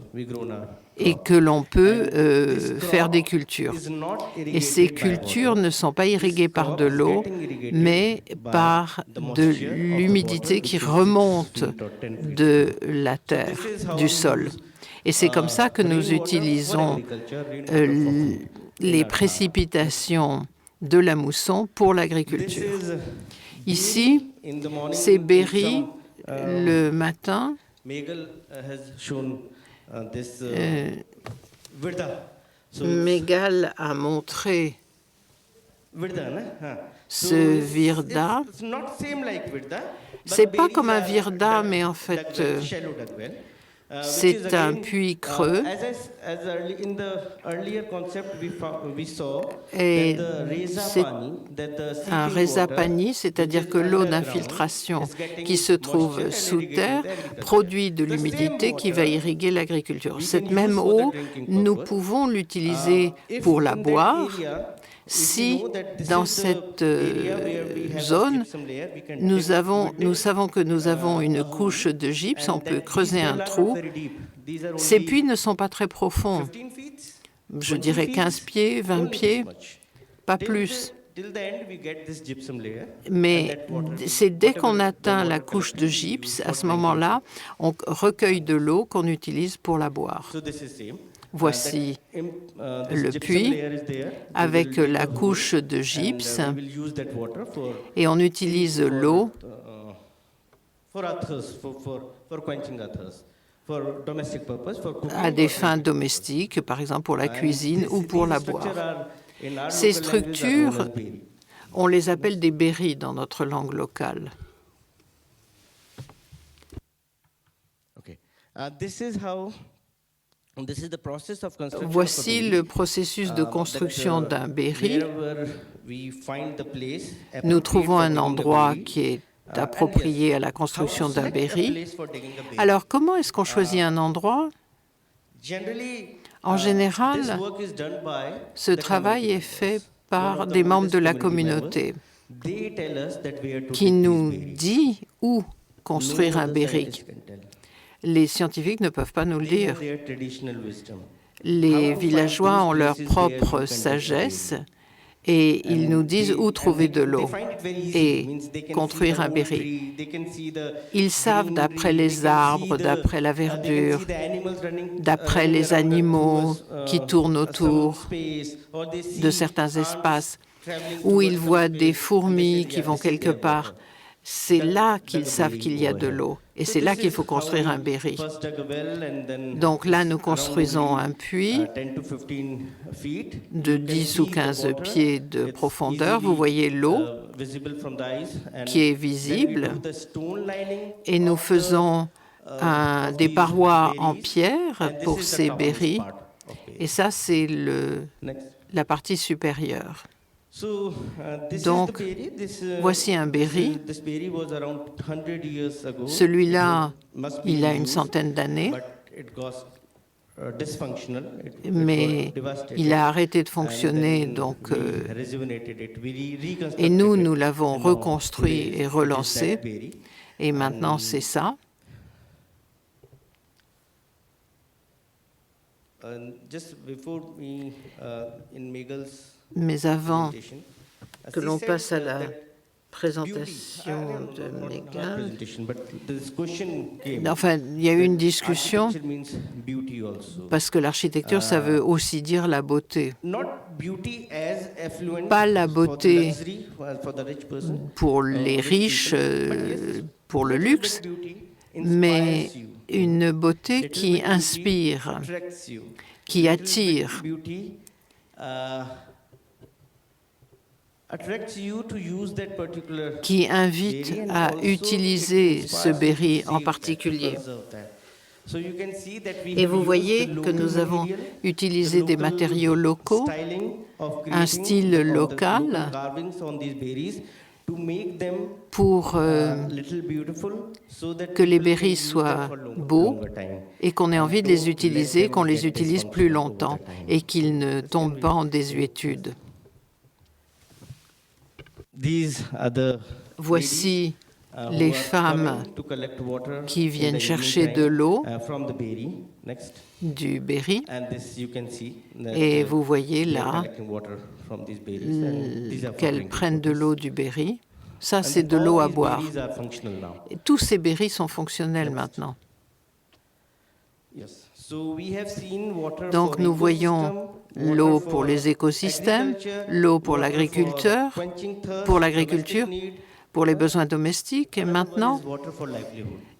et que l'on peut faire des cultures. Et ces cultures ne sont pas irriguées par de l'eau, mais par de l'humidité qui remonte de la terre, du sol. Et c'est comme ça que nous utilisons les précipitations de la mousson pour l'agriculture. Ici, c'est Berry le matin. Megal a montré ce virda. C'est pas comme un virda, mais en fait, c'est un puits creux. Et c'est un rezapani, c'est-à-dire que l'eau d'infiltration qui se trouve sous terre produit de l'humidité qui va irriguer l'agriculture. Cette même eau, nous pouvons l'utiliser pour la boire si dans cette zone, nous savons que nous avons une couche de gypse, on peut creuser un trou. Ces puits ne sont pas très profonds, je dirais 15 pieds, 20 pieds, pas plus. Mais c'est dès qu'on atteint la couche de gypse, à ce moment-là, on recueille de l'eau qu'on utilise pour la boire. Voici le puits avec la couche de gypse et on utilise l'eau à des fins domestiques, par exemple pour la cuisine ou pour la boire. Ces structures, on les appelle des berries dans notre langue locale. Voici le processus de construction d'un berry. Nous trouvons un endroit qui est approprié à la construction d'un berry. Alors, comment est-ce qu'on choisit un endroit? En général, ce travail est fait par des membres de la communauté qui nous dit où construire un berry. Les scientifiques ne peuvent pas nous le dire. Les villageois ont leur propre sagesse et ils nous disent où trouver de l'eau et construire un berry. Ils savent d'après les arbres, d'après la verdure, d'après les animaux qui tournent autour de certains espaces, où ils voient des fourmis qui vont quelque part. C'est là qu'ils savent qu'il y a de l'eau. Et c'est là qu'il faut construire un berry. Donc là, nous construisons un puits de 10 ou 15 pieds de profondeur. Vous voyez l'eau qui est visible. Et nous faisons des parois en pierre pour ces berries. Et ça, c'est la partie supérieure. Donc, voici un berry. Celui-là, il a une centaine d'années, mais il a arrêté de fonctionner, donc, et nous l'avons reconstruit et relancé, et maintenant c'est ça. Mais avant que l'on passe à la présentation de Megal, enfin, il y a eu une discussion parce que l'architecture, ça veut aussi dire la beauté. Pas la beauté pour les riches, pour le luxe, mais une beauté qui inspire, qui attire, qui invite à utiliser ce berry en particulier. Et vous voyez que nous avons utilisé des matériaux locaux, un style local, pour que les berries soient beaux et qu'on ait envie de les utiliser, qu'on les utilise plus longtemps et qu'ils ne tombent pas en désuétude. Voici les femmes qui viennent chercher de l'eau du berry. Et vous voyez là qu'elles prennent de l'eau du berry. Ça, c'est de l'eau à boire. Et tous ces berries sont fonctionnels maintenant. Donc nous voyons l'eau pour les écosystèmes, l'eau pour l'agriculture, pour les besoins domestiques, et maintenant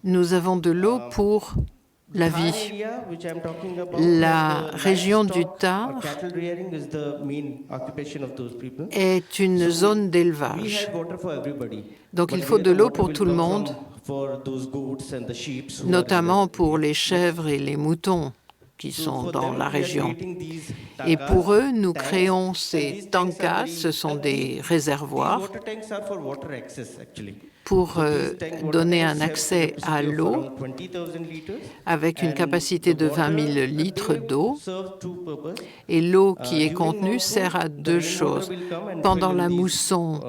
nous avons de l'eau pour la vie. La région du Thar est une zone d'élevage. Donc il faut de l'eau pour tout le monde, notamment pour les chèvres et les moutons qui sont dans la région. Et pour eux, nous créons ces tankas, ce sont des réservoirs pour donner un accès à l'eau avec une capacité de 20 000 litres d'eau. Et l'eau qui est contenue sert à deux choses. Pendant la mousson,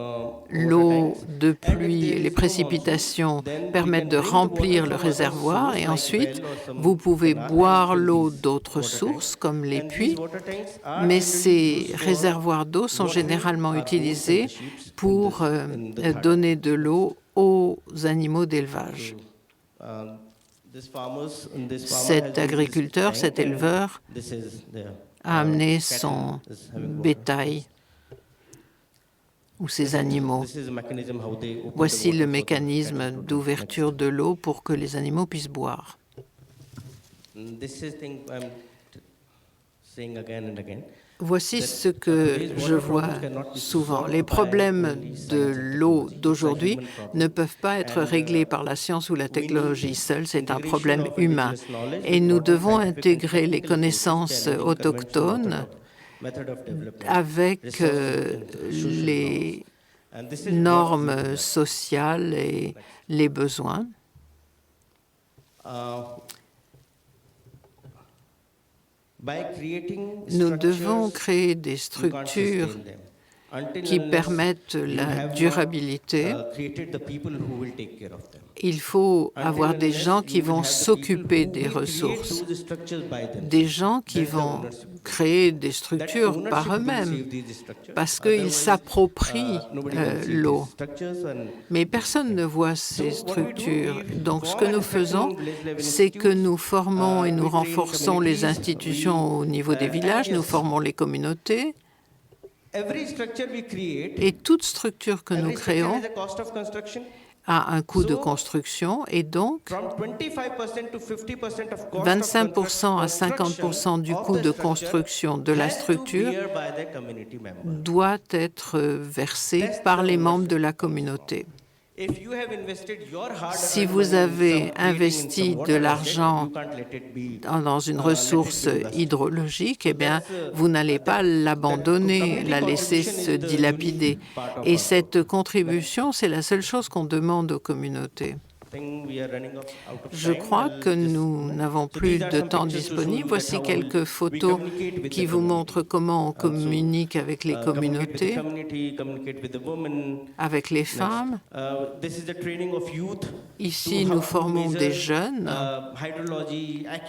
l'eau de pluie et les précipitations permettent de remplir le réservoir et ensuite, vous pouvez boire l'eau d'autres sources comme les puits, mais ces réservoirs d'eau sont généralement utilisés pour donner de l'eau aux animaux d'élevage. Cet agriculteur, cet éleveur, a amené son bétail ou ses animaux. Voici le mécanisme d'ouverture de l'eau pour que les animaux puissent boire. Voici ce que je vois souvent. Les problèmes de l'eau d'aujourd'hui ne peuvent pas être réglés par la science ou la technologie seule, c'est un problème humain. Et nous devons intégrer les connaissances autochtones avec les normes sociales et les besoins. Nous devons créer des structures qui permettent la durabilité. Il faut avoir des gens qui vont s'occuper des ressources, des gens qui vont créer des structures par eux-mêmes, parce qu'ils s'approprient l'eau. Mais personne ne voit ces structures. Donc ce que nous faisons, c'est que nous formons et nous renforçons les institutions au niveau des villages, nous formons les communautés. Et toute structure que nous créons a un coût de construction et donc 25% à 50% du coût de construction de la structure doit être versé par les membres de la communauté. Si vous avez investi de l'argent dans une ressource hydrologique, eh bien, vous n'allez pas l'abandonner, la laisser se dilapider. Et cette contribution, c'est la seule chose qu'on demande aux communautés. Je crois que nous n'avons plus de temps disponible. Voici quelques photos qui vous montrent comment on communique avec les communautés, avec les femmes. Ici, nous formons des jeunes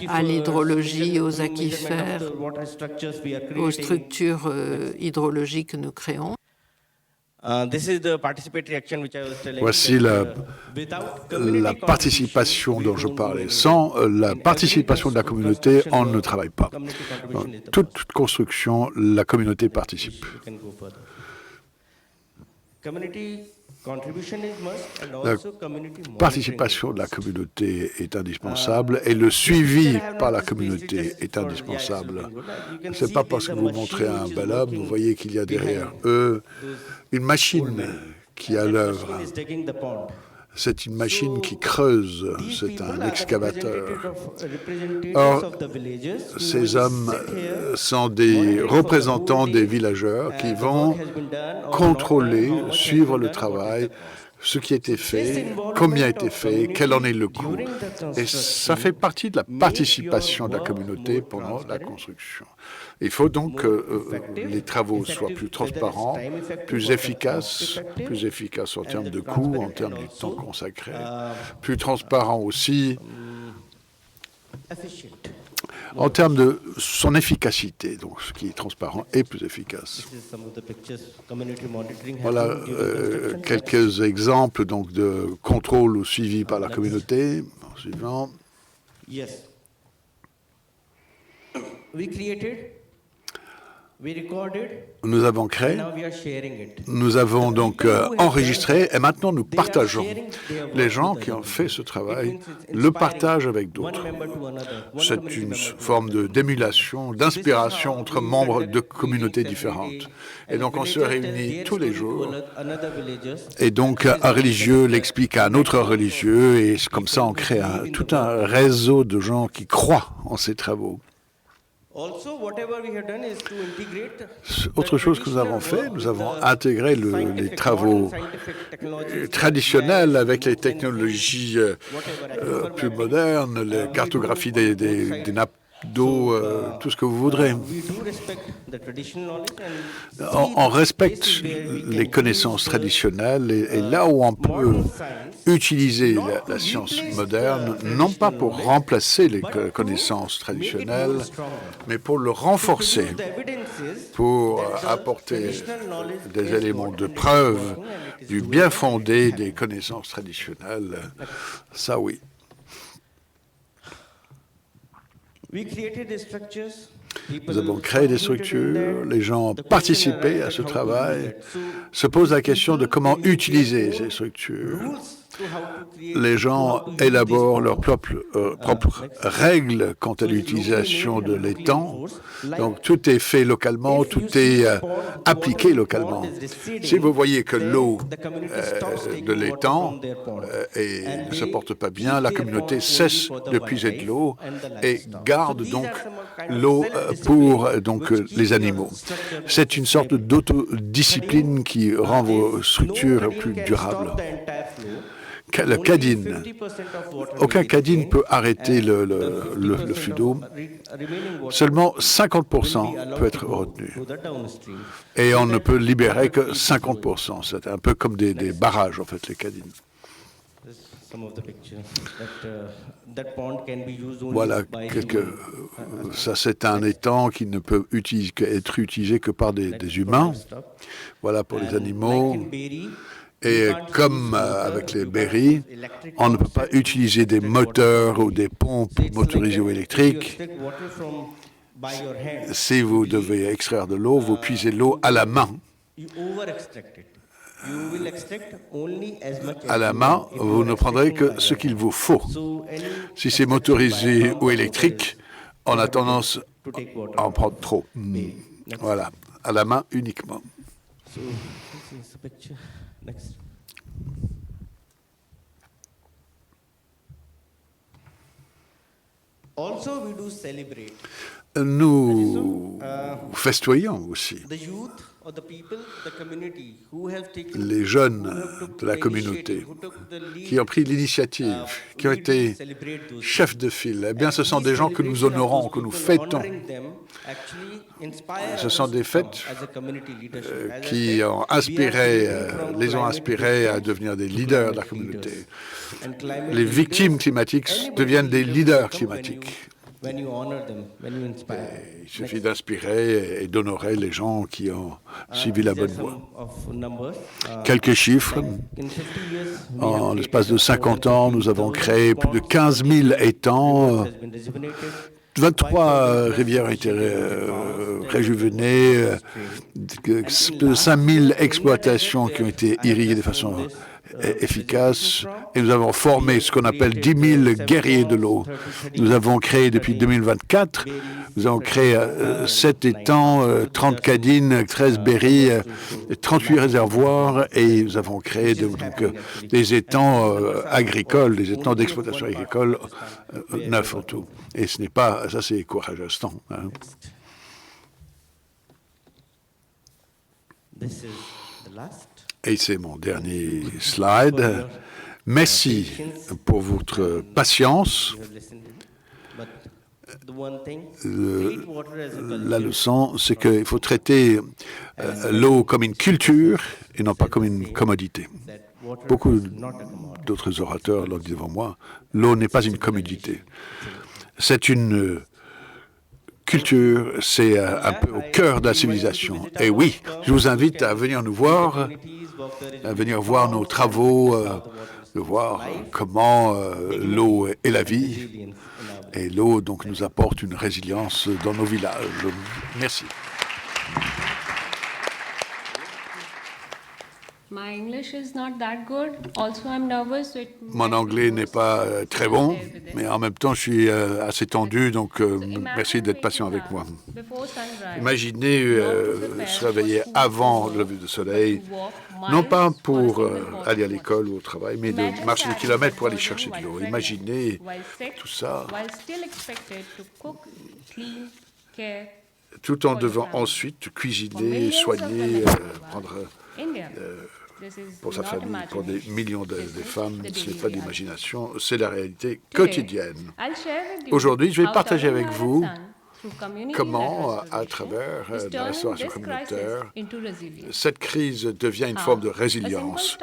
à l'hydrologie, aux aquifères, aux structures hydrologiques que nous créons. Voici la participation dont je parlais. Sans la participation de la communauté, on ne travaille pas. Dans toute construction, la communauté participe. La participation de la communauté est indispensable et le suivi par la communauté est indispensable. Ce n'est pas parce que vous montrez un bel homme, vous voyez qu'il y a derrière eux une machine qui est à l'œuvre. C'est une machine qui creuse, c'est un excavateur. Or, ces hommes sont des représentants des villageurs qui vont contrôler, suivre le travail, ce qui a été fait, combien a été fait, quel en est le coût. Et ça fait partie de la participation de la communauté pendant la construction. Il faut donc que les travaux soient plus transparents, plus efficaces en termes de coûts, en termes du temps consacré, plus transparents aussi en termes de son efficacité, donc ce qui est transparent et plus efficace. Voilà quelques exemples donc de contrôle ou suivi par la communauté. Suivant. we created, we recorded, Nous avons créé, now we are sharing it. nous avons donc enregistré et maintenant nous partageons. Les gens qui ont fait ce travail le partagent avec d'autres. C'est une forme d'émulation, d'inspiration entre membres de communautés différentes. Et donc on se réunit tous les jours. Et donc un religieux l'explique à un autre religieux et comme ça on crée tout un réseau de gens qui croient en ces travaux. Autre chose que nous avons fait, nous avons intégré les travaux traditionnels avec les technologies plus modernes, les cartographies des nappes d'eau, tout ce que vous voudrez. On respecte les connaissances traditionnelles et là où on peut utiliser la science moderne, non pas pour remplacer les connaissances traditionnelles, mais pour le renforcer, pour apporter des éléments de preuve du bien fondé des connaissances traditionnelles. Ça, oui. Nous avons créé des structures, les gens ont participé à ce travail, se posent la question de comment utiliser ces structures. Les gens élaborent leurs propres règles quant à l'utilisation de l'étang. Donc tout est fait localement, tout est appliqué localement. Si vous voyez que l'eau de l'étang ne se porte pas bien, la communauté cesse de puiser de l'eau et garde donc l'eau pour les animaux. C'est une sorte d'autodiscipline qui rend vos structures plus durables. Le CADIN. Aucun CADIN peut arrêter le flux d'eau. Seulement 50% peut être retenu. Et on ne peut libérer que 50%. C'est un peu comme des barrages, en fait, les CADIN. Voilà, ça c'est un étang qui ne peut être utilisé que par des humains. Voilà pour les animaux. Et comme avec les berries, on ne peut pas utiliser des moteurs ou des pompes motorisées ou électriques. Si vous devez extraire de l'eau, vous puisez l'eau à la main. À la main, vous ne prendrez que ce qu'il vous faut. Si c'est motorisé ou électrique, on a tendance à en prendre trop. Voilà, à la main uniquement. Nous festoyons aussi. Les jeunes de la communauté qui ont pris l'initiative, qui ont été chefs de file, eh bien, ce sont des gens que nous honorons, que nous fêtons. Ce sont des fêtes qui ont les ont inspirés à devenir des leaders de la communauté. Les victimes climatiques deviennent des leaders climatiques. Il suffit d'inspirer et d'honorer les gens qui ont suivi la bonne voie. Quelques chiffres. En l'espace de 50 ans, nous avons créé plus de 15 000 étangs. 23 rivières ont été réjuvénées, plus de 5 000 exploitations qui ont été irriguées de façon efficace, et nous avons formé ce qu'on appelle 10 000 guerriers de l'eau. Nous avons créé depuis 2024, nous avons créé 7 étangs, 30 cadines, 13 berries, 38 réservoirs, et nous avons créé des étangs agricoles, des étangs d'exploitation agricole, 9 en tout. Et ce n'est pas, ça c'est courageux, hein. Et c'est mon dernier slide. Merci pour votre patience. La leçon, c'est qu'il faut traiter l'eau comme une culture et non pas comme une commodité. Beaucoup d'autres orateurs l'ont dit devant moi, l'eau n'est pas une commodité. C'est une culture, c'est un peu au cœur de la civilisation. Et oui, je vous invite à venir nous voir, à venir voir nos travaux de voir comment l'eau est la vie. resilience in our Et l'eau, donc, nous apporte une résilience dans nos villages. Merci. My English is not that good. Also, I'm nervous. So Mon anglais n'est pas très bon, mais en même temps, je suis assez tendu, donc merci d'être patient avec moi. Imaginez se réveiller avant le lever du soleil, non pas pour aller à l'école ou au travail, mais de marcher des kilomètres pour aller chercher de l'eau. Imaginez tout ça, tout en devant ensuite cuisiner, soigner, prendre pour sa famille, pour des millions de femmes. Ce n'est pas d'imagination, c'est la réalité quotidienne. Aujourd'hui, je vais partager avec vous comment, à travers la restauration communautaire, cette crise devient une forme de résilience.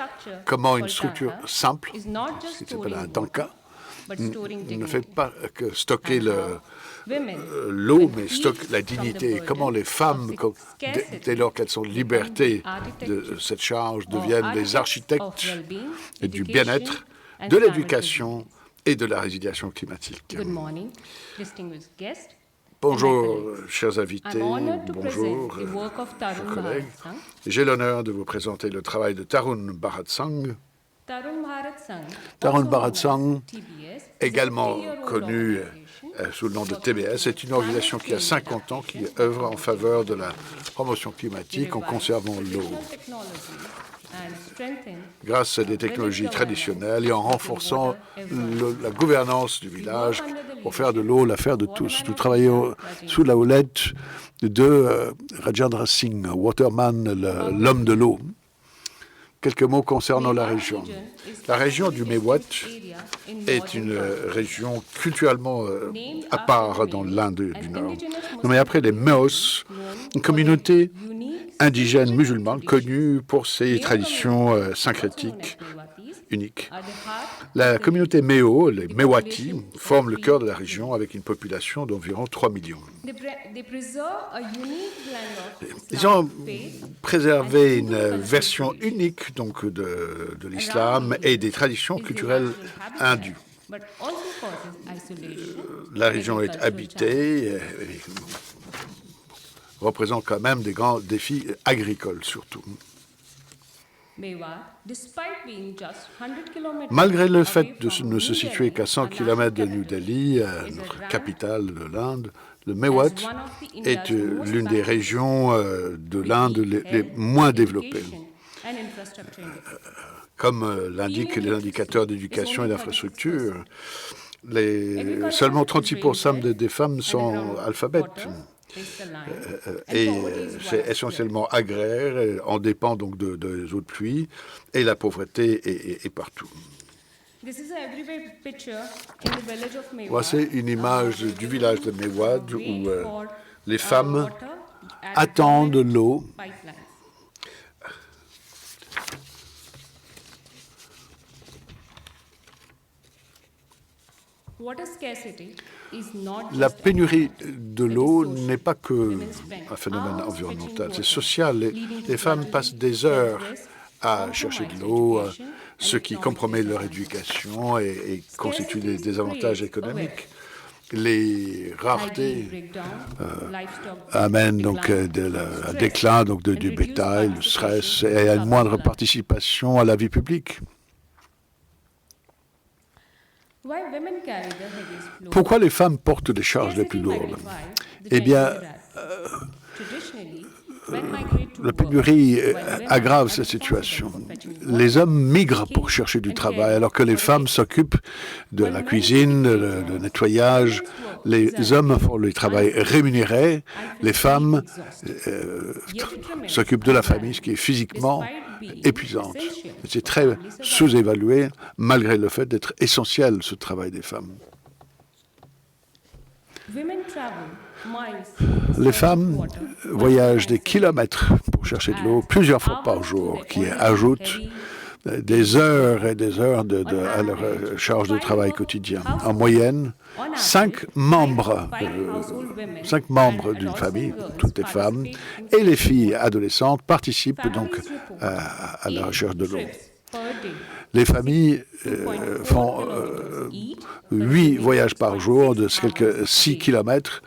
Comment une structure simple, ce qui s'appelle un tanka, ne fait pas que stocker l'eau, mais stocke la dignité. Comment les femmes, dès lors qu'elles sont libertées de cette charge, deviennent les architectes du bien-être, de l'éducation et de la résiliation climatique. Bonjour, chers invités, bonjour, chers collègues. J'ai l'honneur de vous présenter le travail de Tarun Bharat Sangh. Tarun Bharat Sangh, également connu sous le nom de TBS, est une organisation qui a 50 ans, qui œuvre en faveur de la promotion climatique en conservant l'eau, grâce à des technologies traditionnelles et en renforçant la gouvernance du village pour faire de l'eau l'affaire de tous. Nous travaillons sous la houlette de Rajendra Singh, Waterman, l'homme de l'eau. Quelques mots concernant la région. La région du Mewat est une région culturellement à part dans l'Inde du Nord. Nommée après les Meos, une communauté indigène musulmane connue pour ses traditions syncrétiques uniques. La communauté Meo, les Mewati, forme le cœur de la région avec une population d'environ 3 millions. Ils ont préservé une version unique donc, de l'islam et des traditions culturelles hindues. La région est habitée et représente quand même des grands défis agricoles surtout. Malgré le fait de ne se situer qu'à 100 km de New Delhi, notre capitale de l'Inde, le Mewat est l'une des régions de l'Inde les moins développées. Comme l'indiquent les indicateurs d'éducation et d'infrastructure, seulement 36% des femmes sont alphabètes. Et c'est essentiellement agraire, on dépend donc des eaux de pluie, et la pauvreté est partout. Voici une image du village de Mewat où les femmes attendent l'eau. La pénurie de l'eau n'est pas que un phénomène environnemental, c'est social. Les femmes passent des heures à chercher de l'eau, ce qui compromet leur éducation et constitue des désavantages économiques. Les raretés amènent donc un déclin donc, du bétail, le stress et une moindre participation à la vie publique. Pourquoi les femmes portent les charges les plus lourdes? Eh bien, la pénurie aggrave cette situation. Les hommes migrent pour chercher du travail, alors que les femmes s'occupent de la cuisine, du nettoyage. Les hommes font le travail rémunéré, les femmes s'occupent de la famille, ce qui est physiquement épuisante. C'est très sous-évalué, malgré le fait d'être essentiel, ce travail des femmes. Les femmes voyagent des kilomètres pour chercher de l'eau plusieurs fois par jour, qui ajoutent des heures et des heures à leur charge de travail quotidien. En moyenne, 5 membres d'une famille, toutes les femmes, et les filles adolescentes participent donc à la recherche de l'eau. Les familles font 8 voyages par jour de quelques 6 kilomètres,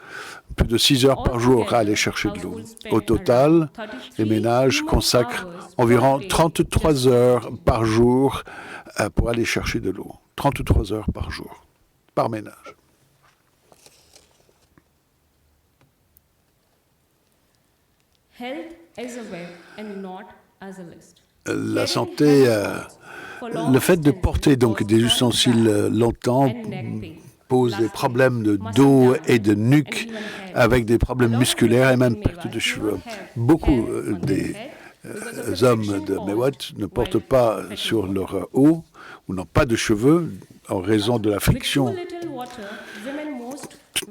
plus de 6 heures par jour à aller chercher de l'eau. Au total, les ménages consacrent environ 33 heures par jour pour aller chercher de l'eau. 33 heures par jour, par ménage. La santé, le fait de porter donc des ustensiles longtemps pose des problèmes de dos et de nuque, avec des problèmes musculaires et même perte de cheveux. Beaucoup des hommes de Mewat ne portent pas sur leur haut ou n'ont pas de cheveux en raison de la friction.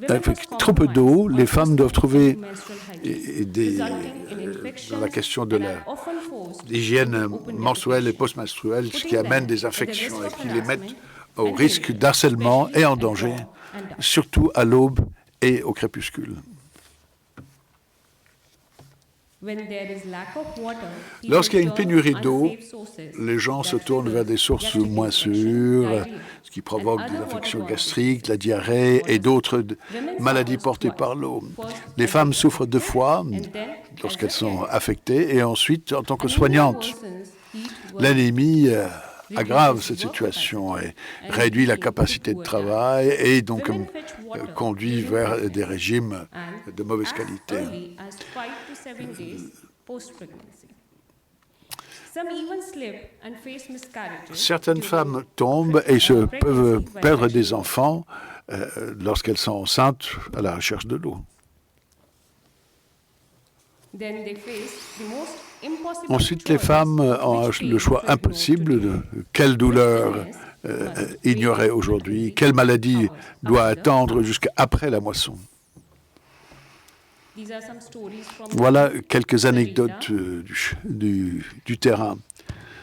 Avec trop peu d'eau, les femmes doivent trouver dans la question de l'hygiène menstruelle et post-menstruelle, ce qui amène des infections et qui les met au risque d'harcèlement et en danger, surtout à l'aube et au crépuscule. Lorsqu'il y a une pénurie d'eau, les gens se tournent vers des sources moins sûres, ce qui provoque des infections gastriques, la diarrhée et d'autres maladies portées par l'eau. Les femmes souffrent 2 fois lorsqu'elles sont affectées et ensuite en tant que soignantes. L'anémie aggrave cette situation et réduit la capacité de travail et donc conduit vers des régimes de mauvaise qualité. Certaines femmes tombent et peuvent perdre des enfants lorsqu'elles sont enceintes à la recherche de l'eau. Ensuite, les femmes ont le choix impossible de quelle douleur ignorer aujourd'hui, quelle maladie doit attendre jusqu'après la moisson. Voilà quelques anecdotes du terrain.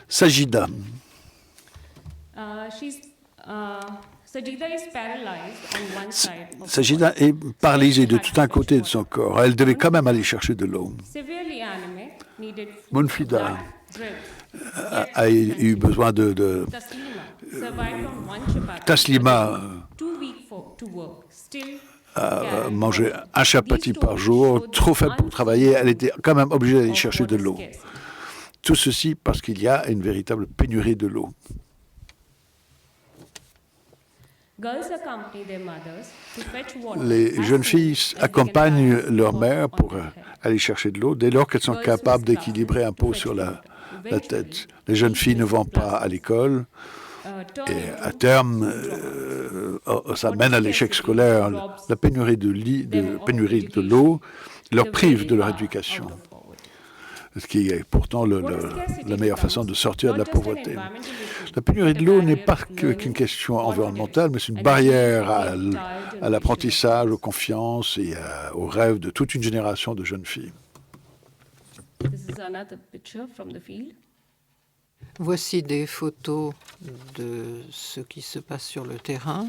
Sajida. Sajida est paralysée de tout un côté de son corps. Elle devait quand même aller chercher de l'eau. Munfida a eu besoin de Taslima a mangé un chapati par jour, trop faible pour travailler. Elle était quand même obligée d'aller chercher de l'eau. Tout ceci parce qu'il y a une véritable pénurie de l'eau. Les jeunes filles accompagnent leur mère pour aller chercher de l'eau dès lors qu'elles sont capables d'équilibrer un pot sur la tête. Les jeunes filles ne vont pas à l'école et à terme, ça mène à l'échec scolaire. La pénurie de l'eau leur prive de leur éducation, ce qui est pourtant la meilleure façon de sortir de la pauvreté. La pénurie de l'eau n'est pas qu'une question environnementale, mais c'est une barrière à l'apprentissage, aux confiances et aux rêves de toute une génération de jeunes filles. Voici des photos de ce qui se passe sur le terrain.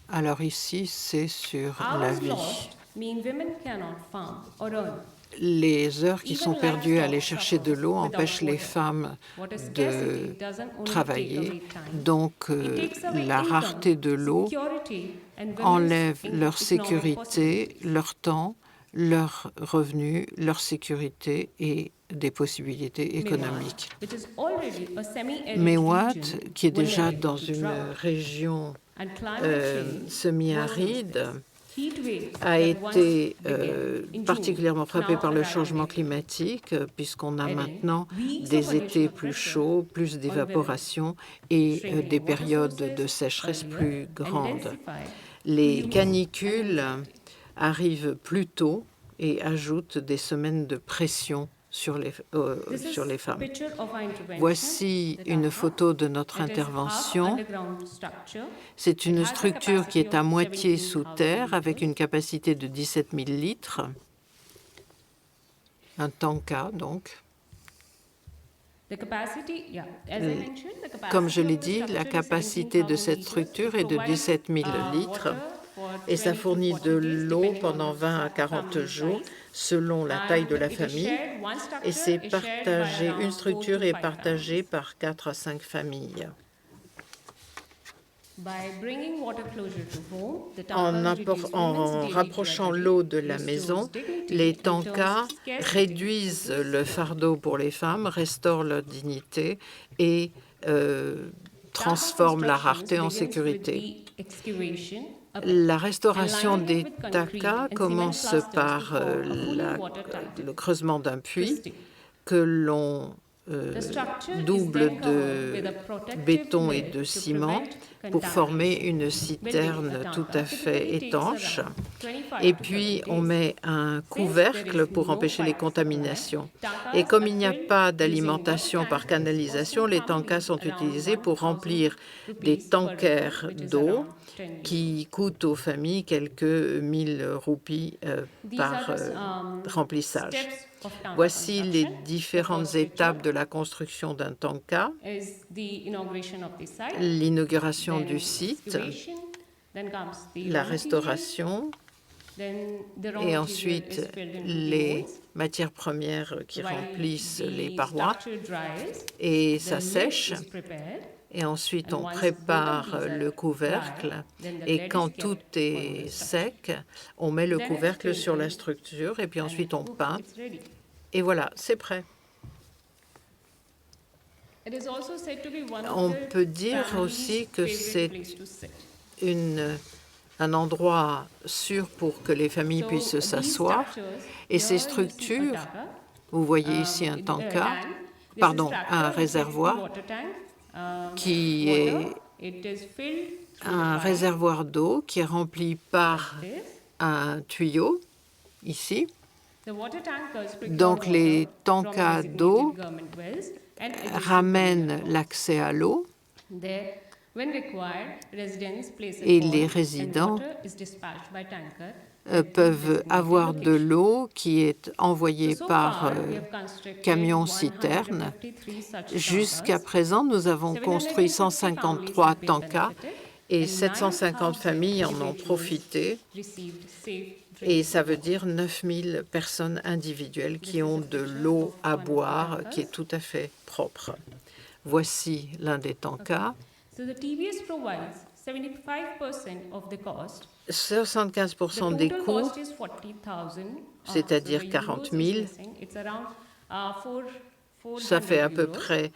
Alors ici, c'est sur la vie. Les heures qui sont perdues à aller chercher de l'eau empêchent les femmes de travailler. Donc, la rareté de l'eau enlève leur sécurité, leur temps, leurs revenus, leur sécurité et des possibilités économiques. Mewat, qui est déjà dans une région semi-aride, a été particulièrement frappé par le changement climatique, puisqu'on a maintenant des étés plus chauds, plus d'évaporation et des périodes de sécheresse plus grandes. Les canicules arrivent plus tôt et ajoutent des semaines de pression sur les femmes. Voici une photo de notre intervention. C'est une structure qui est à moitié sous terre avec une capacité de 17 000 litres. Un tanka, donc. Comme je l'ai dit, la capacité de cette structure est de 17 000 litres. et ça fournit de l'eau pendant 20 à 40 jours selon la taille de la famille et c'est partagé, une structure est partagée par 4 à 5 familles. En rapprochant l'eau de la maison, les tankas réduisent le fardeau pour les femmes, restaurent leur dignité et transforment la rareté en sécurité. La restauration des takas commence par le creusement d'un puits que l'on double de béton et de ciment pour former une citerne tout à fait étanche. Et puis, on met un couvercle pour empêcher les contaminations. Et comme il n'y a pas d'alimentation par canalisation, les tankas sont utilisés pour remplir des tankers d'eau qui coûtent aux familles quelques 1000 roupies par remplissage. Voici les différentes étapes de la construction d'un tanka. L'inauguration du site, la restauration, et ensuite les matières premières qui remplissent les parois, et ça sèche. Et ensuite, on prépare le couvercle et quand tout est sec, on met le couvercle sur la structure et puis ensuite on peint. Et voilà, c'est prêt. On peut dire aussi que c'est un endroit sûr pour que les familles puissent s'asseoir. Et ces structures, vous voyez ici un tanka, un réservoir, qui est un réservoir d'eau qui est rempli par un tuyau, ici. Donc les tankas d'eau ramènent l'accès à l'eau et les résidents peuvent avoir de l'eau qui est envoyée par camion-citerne. Jusqu'à présent, nous avons construit 153 tankas et 750 familles en ont profité. Et ça veut dire 9000 personnes individuelles qui ont de l'eau à boire qui est tout à fait propre. Voici l'un des tankas. 75% des coûts, c'est-à-dire 40 000, ça fait à peu près,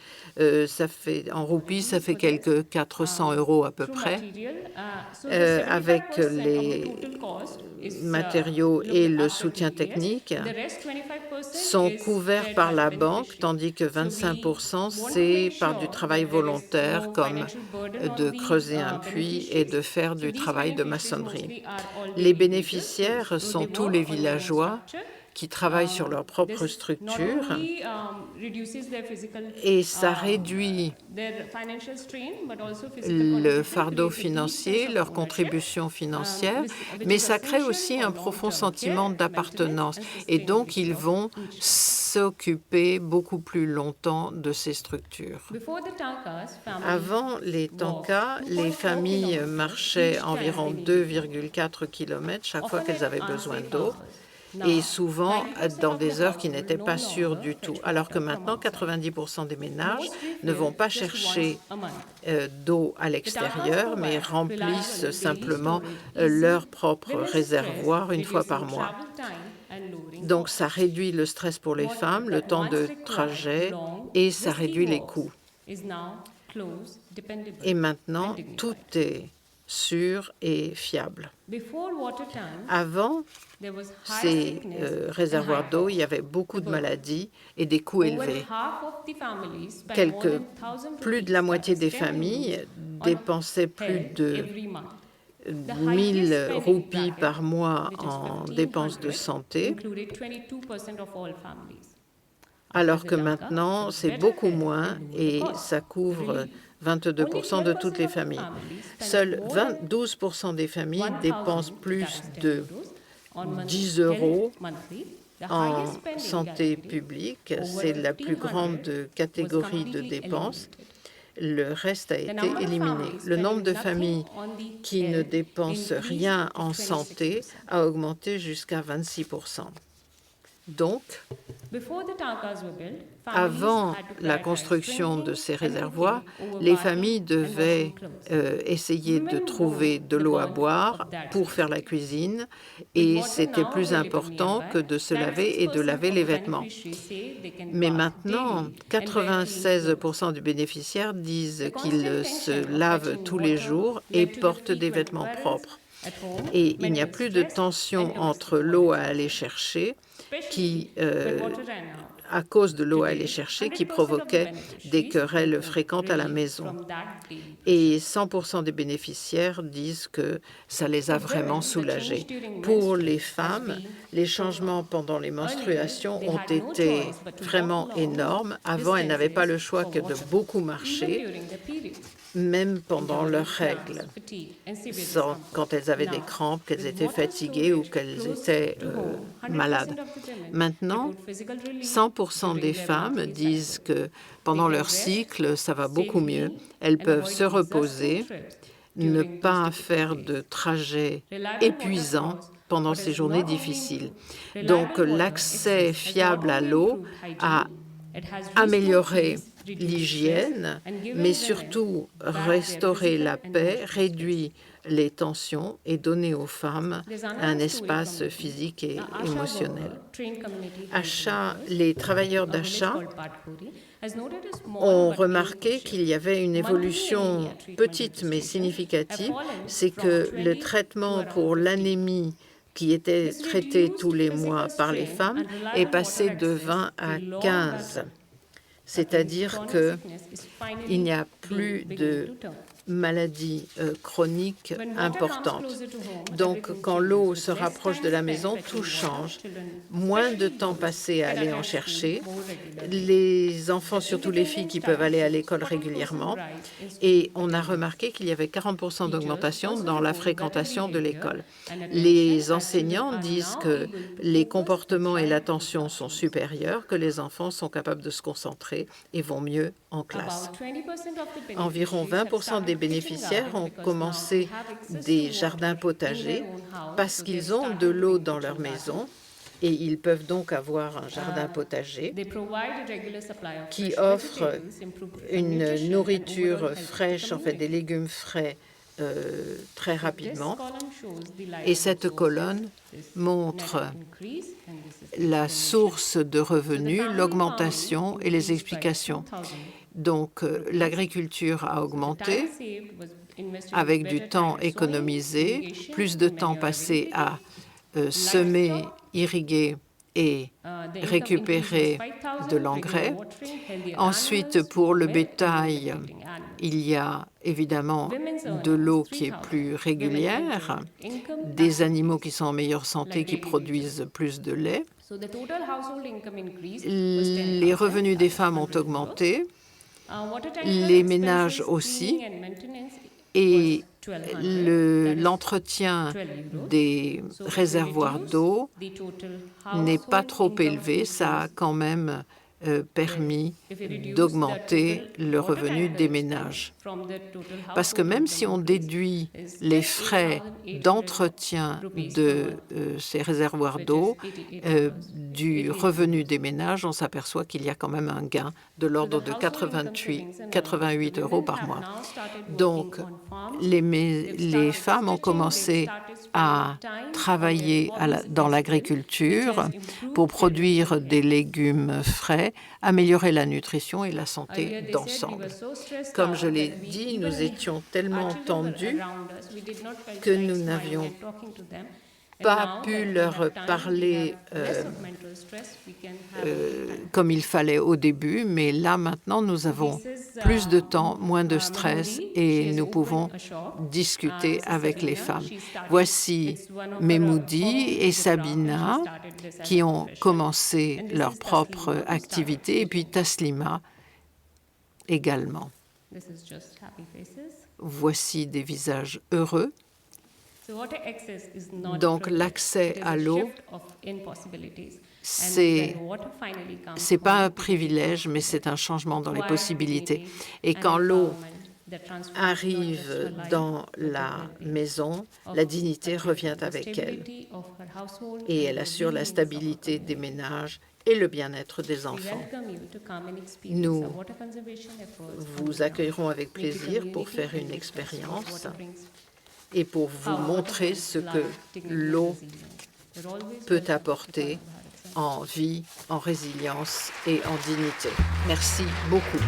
en roupies, ça fait quelques 400 € à peu près, avec les matériaux et le soutien technique, sont couverts par la banque, tandis que 25%, c'est par du travail volontaire, comme de creuser un puits et de faire du travail de maçonnerie. Les bénéficiaires sont tous les villageois qui travaillent sur leur propre structure et ça réduit le fardeau financier, leur contribution financière, mais ça crée aussi un profond sentiment d'appartenance et donc ils vont s'occuper beaucoup plus longtemps de ces structures. Avant les tankas, les familles marchaient environ 2,4 km chaque fois qu'elles avaient besoin d'eau, et souvent dans des heures qui n'étaient pas sûres du tout. Alors que maintenant, 90% des ménages ne vont pas chercher d'eau à l'extérieur, mais remplissent simplement leur propre réservoir une fois par mois. Donc, ça réduit le stress pour les femmes, le temps de trajet, et ça réduit les coûts. Et maintenant, tout est sûr et fiable. Avant ces réservoirs d'eau, il y avait beaucoup de maladies et des coûts élevés. Plus de la moitié des familles dépensaient plus de 1000 roupies par mois en dépenses de santé, alors que maintenant, c'est beaucoup moins et ça couvre 22% de toutes les familles. Seuls 12% des familles dépensent plus de 10 € en santé publique. C'est la plus grande catégorie de dépenses. Le reste a été éliminé. Le nombre de familles qui ne dépensent rien en santé a augmenté jusqu'à 26%. Donc, avant la construction de ces réservoirs, les familles devaient essayer de trouver de l'eau à boire pour faire la cuisine et c'était plus important que de se laver et de laver les vêtements. Mais maintenant, 96% des bénéficiaires disent qu'ils se lavent tous les jours et portent des vêtements propres. Et il n'y a plus de tension entre l'eau à aller chercher à cause de l'eau à aller chercher qui provoquait des querelles fréquentes à la maison. Et 100% des bénéficiaires disent que ça les a vraiment soulagés. Pour les femmes, les changements pendant les menstruations ont été vraiment énormes. Avant, elles n'avaient pas le choix que de beaucoup marcher, même pendant leurs règles, quand elles avaient des crampes, qu'elles étaient fatiguées ou qu'elles étaient malades. Maintenant, 100% des femmes disent que pendant leur cycle, ça va beaucoup mieux. Elles peuvent se reposer, ne pas faire de trajets épuisants pendant ces journées difficiles. Donc, l'accès fiable à l'eau a amélioré l'hygiène, mais surtout restaurer la paix, réduit les tensions et donner aux femmes un espace physique et émotionnel. Les travailleurs d'Asha ont remarqué qu'il y avait une évolution petite mais significative, c'est que le traitement pour l'anémie qui était traité tous les mois par les femmes est passé de 20 à 15. C'est-à-dire qu'il n'y a plus de maladies chroniques importantes. Donc, quand l'eau se rapproche de la maison, tout change. Moins de temps passé à aller en chercher. Les enfants, surtout les filles, qui peuvent aller à l'école régulièrement. Et on a remarqué qu'il y avait 40% d'augmentation dans la fréquentation de l'école. Les enseignants disent que les comportements et l'attention sont supérieurs, que les enfants sont capables de se concentrer et vont mieux en classe. Environ 20% des bénéficiaires ont commencé des jardins potagers parce qu'ils ont de l'eau dans leur maison et ils peuvent donc avoir un jardin potager qui offre une nourriture fraîche, en fait des légumes frais très rapidement. Et cette colonne montre la source de revenus, l'augmentation et les explications. Donc, l'agriculture a augmenté avec du temps économisé, plus de temps passé à semer, irriguer et récupérer de l'engrais. Ensuite, pour le bétail, il y a évidemment de l'eau qui est plus régulière, des animaux qui sont en meilleure santé, qui produisent plus de lait. Les revenus des femmes ont augmenté, les ménages aussi, et l'entretien des réservoirs d'eau n'est pas trop élevé. Ça a quand même permis d'augmenter le revenu des ménages. Parce que même si on déduit les frais d'entretien de ces réservoirs d'eau du revenu des ménages, on s'aperçoit qu'il y a quand même un gain de l'ordre de 88 € par mois. Donc, les femmes ont commencé à travailler dans l'agriculture pour produire des légumes frais, améliorer la nutrition et la santé d'ensemble. Comme je l'ai dit, nous étions tellement tendus que nous n'avions pas pu leur parler comme il fallait au début, mais là maintenant nous avons plus de temps, moins de stress et nous pouvons discuter avec les femmes. Voici Memoudi et Sabina qui ont commencé leur propre activité et puis Taslima également. Voici des visages heureux. Donc l'accès à l'eau, c'est pas un privilège, mais c'est un changement dans les possibilités. Et quand l'eau arrive dans la maison, la dignité revient avec elle et elle assure la stabilité des ménages et le bien-être des enfants. Nous vous accueillerons avec plaisir pour faire une expérience et pour vous montrer ce que l'eau peut apporter en vie, en résilience et en dignité. Merci beaucoup.